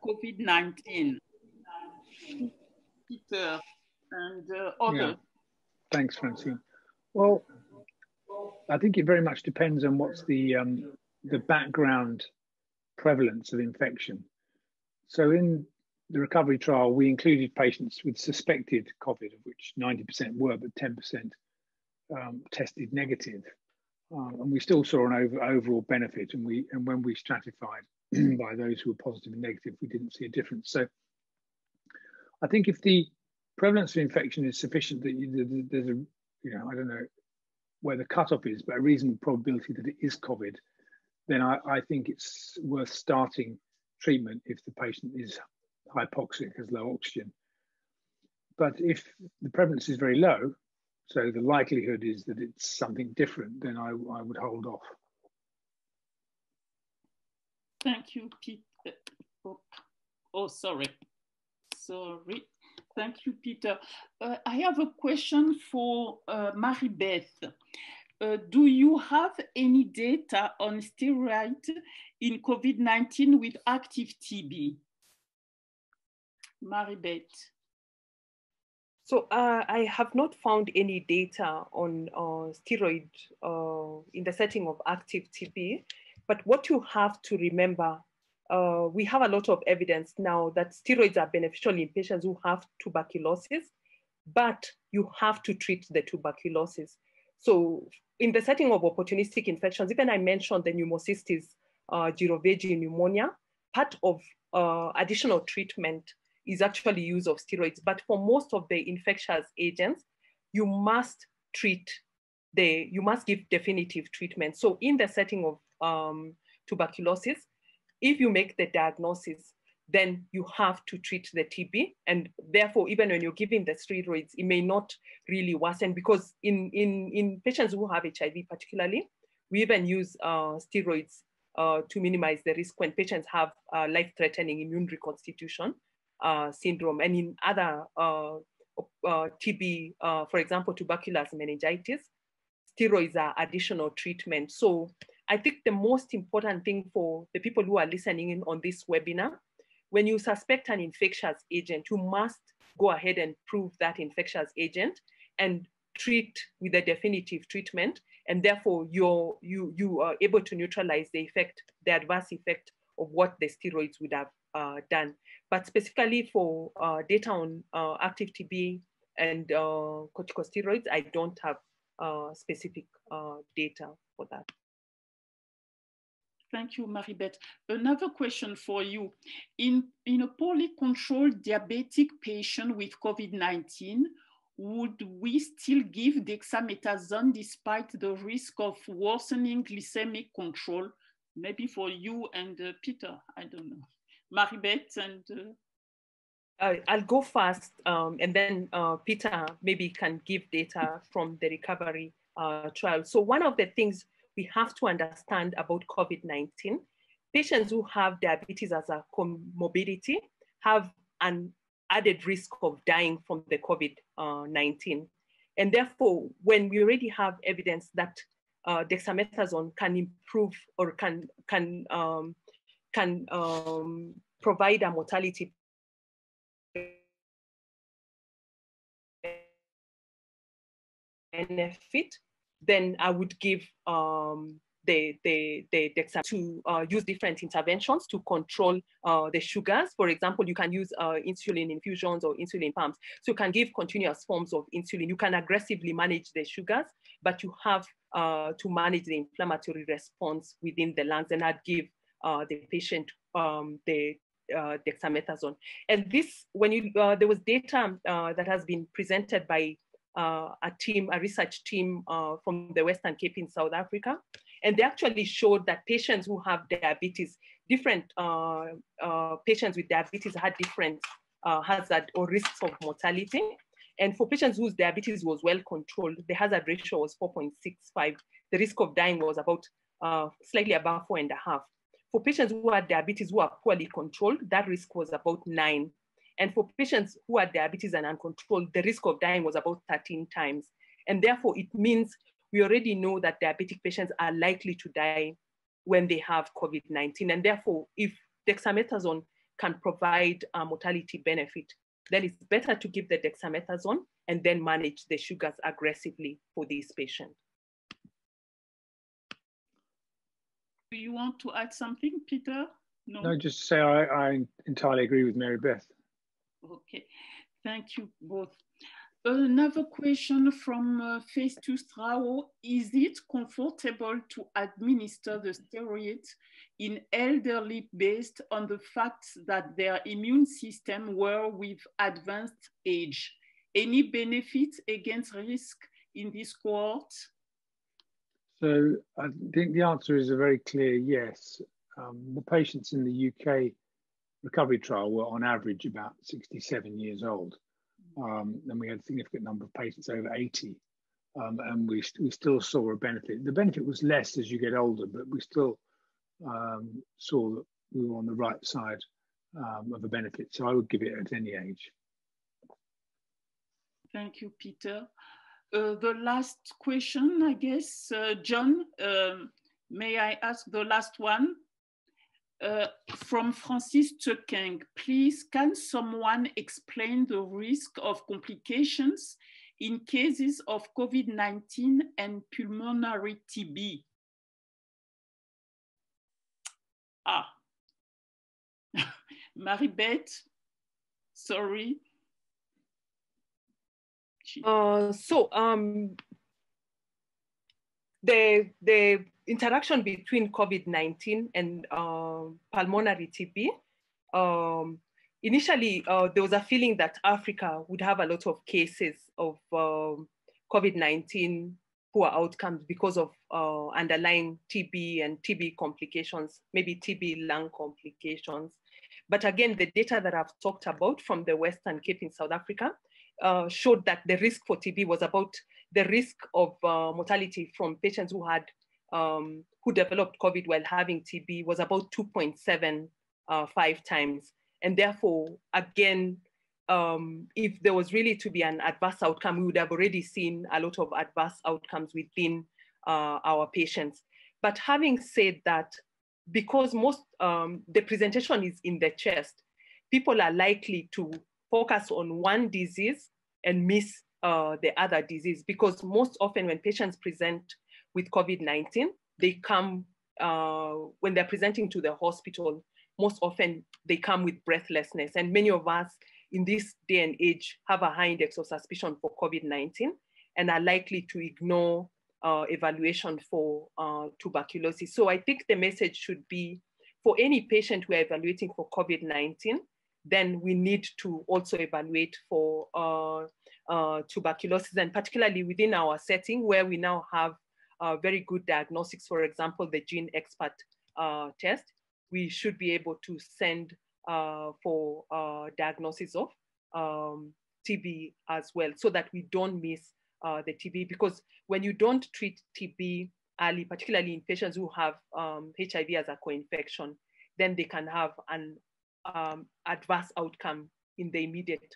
COVID-19? Peter and others. Yeah. Thanks, Francine. Well, I think it very much depends on what's the background prevalence of infection. So in the recovery trial, we included patients with suspected COVID, of which 90% were, but 10% tested negative. And we still saw an overall benefit, and when we stratified by those who were positive and negative, we didn't see a difference. So I think if the prevalence of infection is sufficient that there's a, I don't know where the cutoff is, but a reasonable probability that it is COVID, then I think it's worth starting treatment if the patient is hypoxic, has low oxygen. But if the prevalence is very low, so the likelihood is that it's something different, then I would hold off. Thank you, Peter. Oh, sorry. Thank you, Peter. I have a question for Maribeth. Do you have any data on steroids in COVID-19 with active TB? Maribeth. So I have not found any data on steroid in the setting of active TB, but what you have to remember, we have a lot of evidence now that steroids are beneficial in patients who have tuberculosis, but you have to treat the tuberculosis. So in the setting of opportunistic infections, even I mentioned the pneumocystis girovecii pneumonia, part of additional treatment is actually use of steroids. But for most of the infectious agents, you must give definitive treatment. So in the setting of tuberculosis, if you make the diagnosis, then you have to treat the TB. And therefore, even when you're giving the steroids, it may not really worsen, because in patients who have HIV particularly, we even use steroids to minimize the risk when patients have life-threatening immune reconstitution syndrome. And in other TB, for example, tuberculosis, meningitis, steroids are additional treatment. So I think the most important thing for the people who are listening in on this webinar, when you suspect an infectious agent, you must go ahead and prove that infectious agent and treat with a definitive treatment. And therefore, you are able to neutralize the adverse effect of what the steroids would have done. But specifically for data on active TB and corticosteroids, I don't have specific data for that. Thank you, Maribeth. Another question for you. In a poorly controlled diabetic patient with COVID-19, would we still give dexamethasone despite the risk of worsening glycemic control? Maybe for you and Peter, I don't know. Maribeth and... I'll go first, and then Peter maybe can give data from the recovery trial. So one of the things we have to understand about COVID-19, patients who have diabetes as a comorbidity have an added risk of dying from the COVID-19. And therefore, when we already have evidence that dexamethasone can improve or can provide a mortality benefit, then I would give the dexamethasone to use different interventions to control the sugars. For example, you can use insulin infusions or insulin pumps. So you can give continuous forms of insulin. You can aggressively manage the sugars, but you have to manage the inflammatory response within the lungs, and I'd give the patient the dexamethasone. And this, when you there was data that has been presented by a research team from the Western Cape in South Africa, and they actually showed that patients who have diabetes, different patients with diabetes had different hazard or risks of mortality. And for patients whose diabetes was well controlled, the hazard ratio was 4.65. The risk of dying was about slightly above 4.5. For patients who had diabetes who are poorly controlled, that risk was about 9. And for patients who had diabetes and uncontrolled, the risk of dying was about 13 times. And therefore, it means we already know that diabetic patients are likely to die when they have COVID-19. And therefore, if dexamethasone can provide a mortality benefit, then it's better to give the dexamethasone and then manage the sugars aggressively for these patients. Do you want to add something, Peter? No, no, just to say I entirely agree with Mary Beth. Okay, thank you both. Another question from Festus Rao. Is it comfortable to administer the steroids in elderly based on the fact that their immune system were with advanced age? Any benefits against risk in this cohort? So I think the answer is a very clear yes. The patients in the UK recovery trial were on average about 67 years old. And we had a significant number of patients over 80. And we still saw a benefit. The benefit was less as you get older, but we still saw that we were on the right side of a benefit. So I would give it at any age. Thank you, Peter. The last question, I guess, John, may I ask the last one? From Francis Tukeng, please, can someone explain the risk of complications in cases of COVID-19 and pulmonary TB? Ah, Maribeth, sorry. The interaction between COVID-19 and pulmonary TB, initially there was a feeling that Africa would have a lot of cases of COVID-19 poor outcomes because of underlying TB and TB complications, maybe TB lung complications. But again, the data that I've talked about from the Western Cape in South Africa showed that the risk for TB was about the risk of mortality from patients who had who developed COVID while having TB was about 2.75 times. And therefore, again, if there was really to be an adverse outcome, we would have already seen a lot of adverse outcomes within our patients. But having said that, because most the presentation is in the chest, people are likely to focus on one disease and miss the other disease, because most often when patients present with COVID-19, they come, when they're presenting to the hospital, most often they come with breathlessness. And many of us in this day and age have a high index of suspicion for COVID-19 and are likely to ignore evaluation for tuberculosis. So I think the message should be, for any patient we are evaluating for COVID-19, then we need to also evaluate for tuberculosis, and particularly within our setting where we now have very good diagnostics, for example, the Gene Expert test, we should be able to send for diagnosis of TB as well, so that we don't miss the TB. Because when you don't treat TB early, particularly in patients who have HIV as a co-infection, then they can have an adverse outcome in the immediate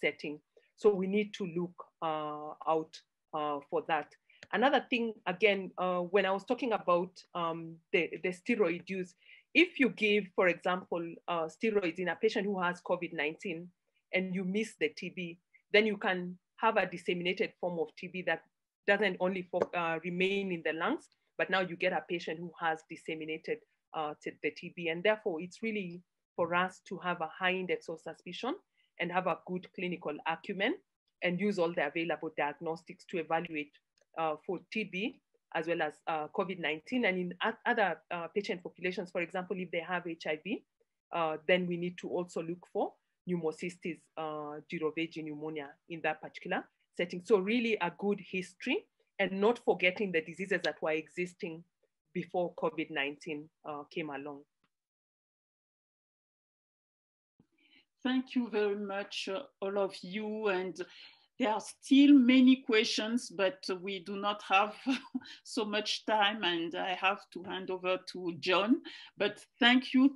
setting. So we need to look out for that. Another thing, again, when I was talking about the steroid use, if you give, for example, steroids in a patient who has COVID-19 and you miss the TB, then you can have a disseminated form of TB that doesn't only remain in the lungs, but now you get a patient who has disseminated the TB. And therefore, it's really for us to have a high index of suspicion and have a good clinical acumen and use all the available diagnostics to evaluate for TB as well as COVID-19. And in other patient populations, for example, if they have HIV, then we need to also look for pneumocystis jirovecii pneumonia in that particular setting. So really a good history and not forgetting the diseases that were existing before COVID-19 came along. Thank you very much, all of you. And there are still many questions, but we do not have so much time, and I have to hand over to John. But thank you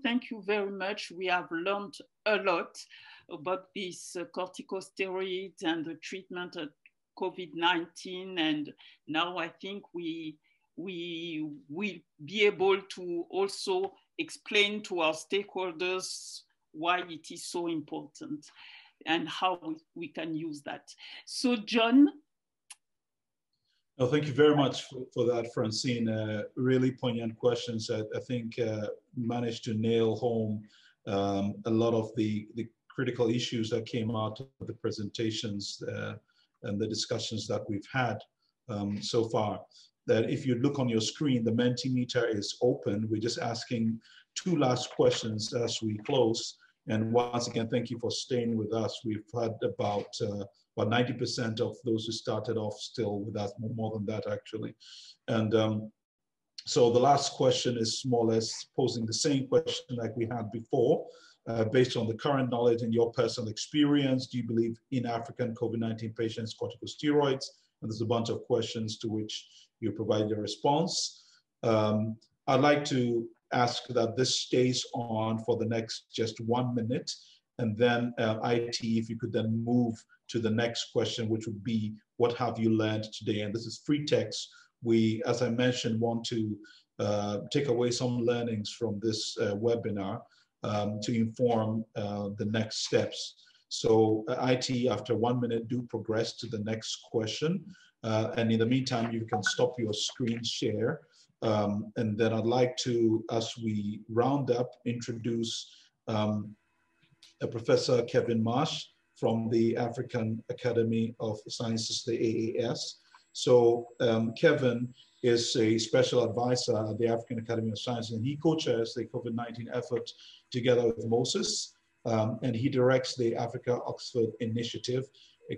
very much. We have learned a lot about these corticosteroids and the treatment of COVID-19. And now I think we will be able to also explain to our stakeholders why it is so important and how we can use that. So John. No, thank you very much for that, Francine. Really poignant questions. I think managed to nail home a lot of the critical issues that came out of the presentations and the discussions that we've had so far. That if you look on your screen, the Mentimeter is open. We're just asking 2 last questions as we close. And once again, thank you for staying with us. We've had about 90% of those who started off still with us, more than that actually. And so the last question is more or less posing the same question like we had before. Based on the current knowledge and your personal experience, do you believe in African COVID-19 patients corticosteroids? And there's a bunch of questions to which you provide your response. I'd like to ask that this stays on for the next just 1 minute, and then IT, if you could then move to the next question, which would be, what have you learned today? And this is free text. We, as I mentioned, want to take away some learnings from this webinar to inform the next steps. So IT, after 1 minute, do progress to the next question. And in the meantime, you can stop your screen share. And then I'd like to, as we round up, introduce Professor Kevin Marsh from the African Academy of Sciences, the AAS. So Kevin is a special advisor at the African Academy of Sciences, and he co-chairs the COVID-19 effort together with Moses, and he directs the Africa Oxford Initiative.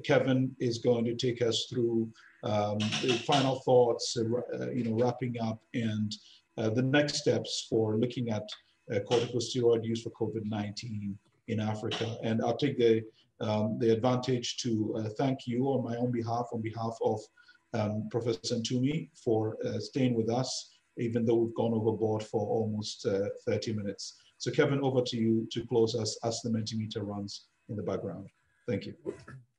Kevin is going to take us through the final thoughts, wrapping up, and the next steps for looking at corticosteroid use for COVID-19 in Africa. And I'll take the advantage to thank you on my own behalf, on behalf of Professor Ntumi, for staying with us, even though we've gone overboard for almost 30 minutes. So Kevin, over to you to close us as the Mentimeter runs in the background. Thank you.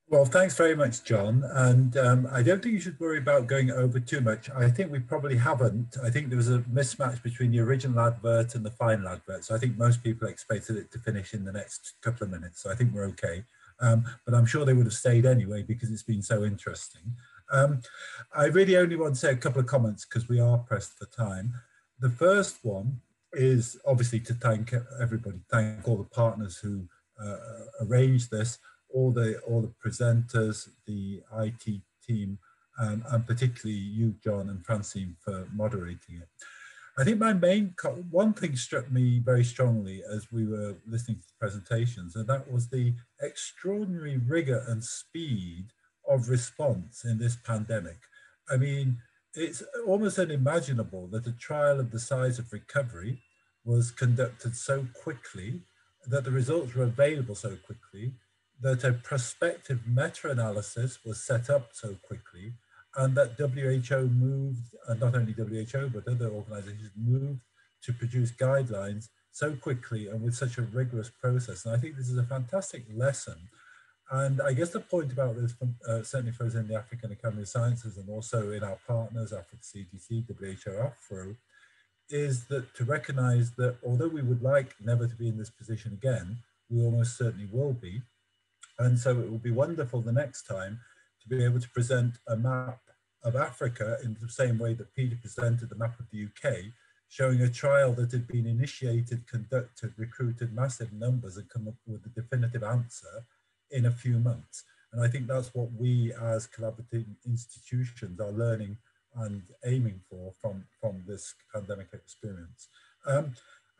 Well, thanks very much, John. And I don't think you should worry about going over too much. I think we probably haven't. I think there was a mismatch between the original advert and the final advert. So I think most people expected it to finish in the next couple of minutes. So I think we're okay. But I'm sure they would have stayed anyway because it's been so interesting. I really only want to say a couple of comments because we are pressed for time. The first one is obviously to thank everybody, thank all the partners who arranged this, all the presenters, the IT team, and particularly you, John and Francine, for moderating it. I think my main, one thing struck me very strongly as we were listening to the presentations, and that was the extraordinary rigor and speed of response in this pandemic. I mean, it's almost unimaginable that a trial of the size of Recovery was conducted so quickly, that the results were available so quickly, that a prospective meta-analysis was set up so quickly, and that WHO moved, and not only WHO, but other organizations moved to produce guidelines so quickly and with such a rigorous process. And I think this is a fantastic lesson. And I guess the point about this, certainly for us in the African Academy of Sciences and also in our partners, Africa CDC, WHO, AFRO, is that to recognize that although we would like never to be in this position again, we almost certainly will be. And so it will be wonderful the next time to be able to present a map of Africa in the same way that Peter presented the map of the UK, showing a trial that had been initiated, conducted, recruited massive numbers and come up with a definitive answer in a few months. And I think that's what we as collaborative institutions are learning and aiming for from this pandemic experience.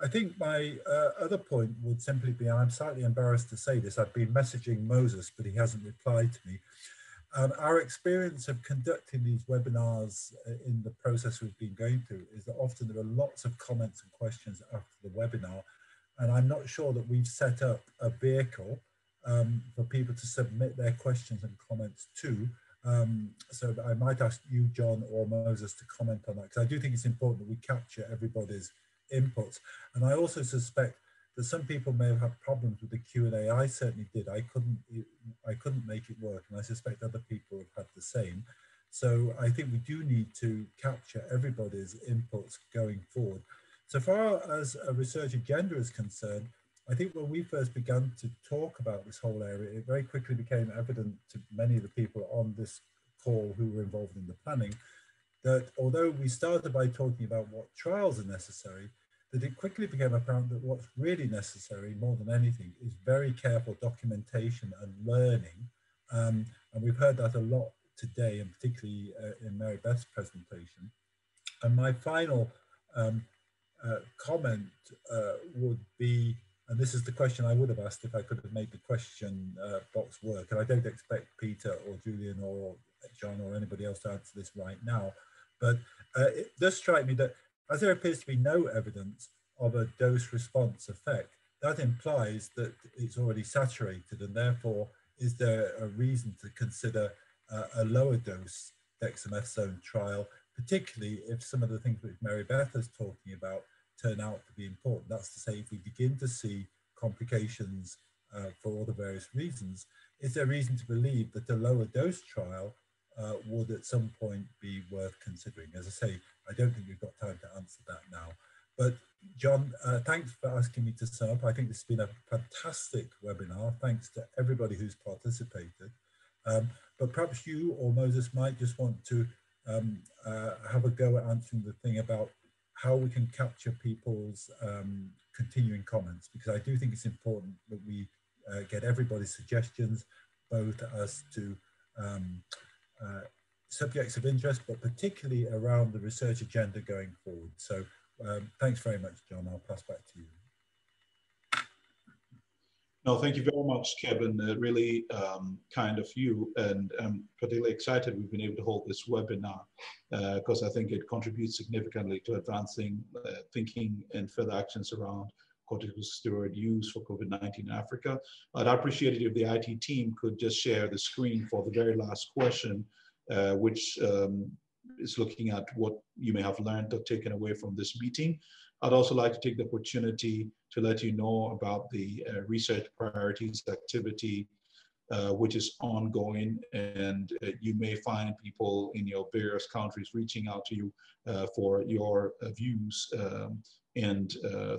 I think my other point would simply be, I'm slightly embarrassed to say this, I've been messaging Moses, but he hasn't replied to me. Our experience of conducting these webinars in the process we've been going through is that often there are lots of comments and questions after the webinar, and I'm not sure that we've set up a vehicle for people to submit their questions and comments to. So I might ask you, John, or Moses to comment on that, because I do think it's important that we capture everybody's inputs. And I also suspect that some people may have had problems with the Q&A. I certainly did. I couldn't make it work, and I suspect other people have had the same. So I think we do need to capture everybody's inputs going forward. So far as a research agenda is concerned, I think when we first began to talk about this whole area, it very quickly became evident to many of the people on this call who were involved in the planning that although we started by talking about what trials are necessary, that it quickly became apparent that what's really necessary more than anything is very careful documentation and learning. And we've heard that a lot today, and particularly in Mary Beth's presentation. And my final comment would be, and this is the question I would have asked if I could have made the question box work, and I don't expect Peter or Julian or John or anybody else to answer this right now, but it does strike me that as there appears to be no evidence of a dose response effect, that implies that it's already saturated, and therefore is there a reason to consider a lower dose dexamethasone trial, particularly if some of the things which Mary Beth is talking about turn out to be important. That's to say, if we begin to see complications for all the various reasons, is there reason to believe that a lower dose trial would at some point be worth considering? As I say, I don't think we've got time to answer that now. But John, thanks for asking me to sum up. I think this has been a fantastic webinar. Thanks to everybody who's participated. But perhaps you or Moses might just want to have a go at answering the thing about how we can capture people's continuing comments, because I do think it's important that we get everybody's suggestions, both as to subjects of interest, but particularly around the research agenda going forward. So thanks very much, John. I'll pass back to you. No, thank you very much, Kevin. Really kind of you, and I'm particularly excited we've been able to hold this webinar because I think it contributes significantly to advancing thinking and further actions around corticosteroid use for COVID-19 in Africa. I'd appreciate it if the IT team could just share the screen for the very last question, which is looking at what you may have learned or taken away from this meeting. I'd also like to take the opportunity to let you know about the research priorities activity, which is ongoing, and you may find people in your various countries reaching out to you for your views and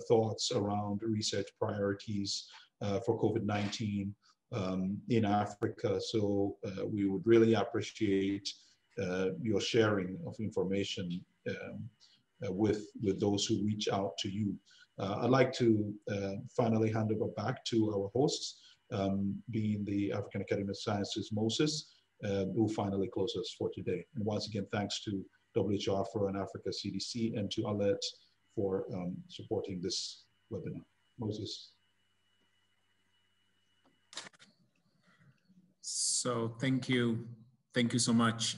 thoughts around research priorities for COVID-19 in Africa. So we would really appreciate your sharing of information with those who reach out to you. I'd like to finally hand over back to our hosts, being the African Academy of Sciences, Moses, who finally close us for today. And once again, thanks to WHO Afro and Africa CDC and to Alet for supporting this webinar. Moses. So thank you so much,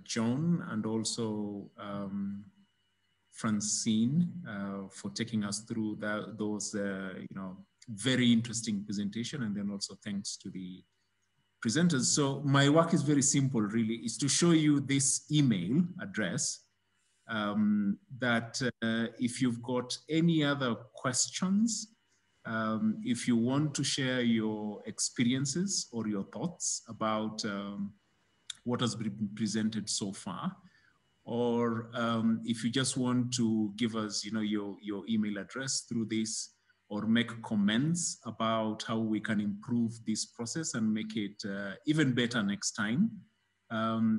John, and also Francine for taking us through those very interesting presentation, and then also thanks to the presenters. So my work is very simple, really, is to show you this email address that if you've got any other questions, if you want to share your experiences or your thoughts about what has been presented so far, or if you just want to give us your email address through this, or make comments about how we can improve this process and make it even better next time,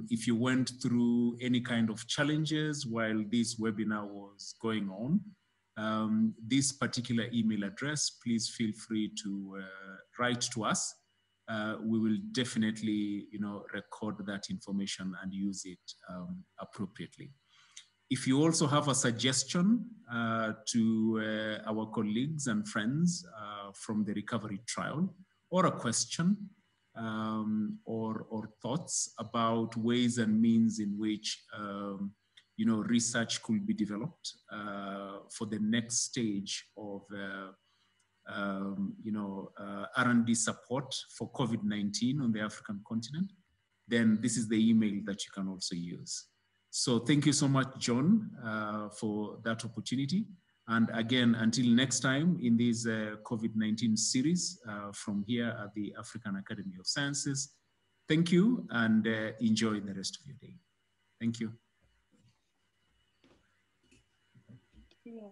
If you went through any kind of challenges while this webinar was going on, this particular email address, please feel free to write to us. We will definitely, record that information and use it appropriately. If you also have a suggestion to our colleagues and friends from the recovery trial, or a question or thoughts about ways and means in which research could be developed for the next stage of R&D support for COVID-19 on the African continent, then this is the email that you can also use. So thank you so much, John, for that opportunity. And again, until next time in this COVID-19 series from here at the African Academy of Sciences, thank you and enjoy the rest of your day. Thank you. Yeah.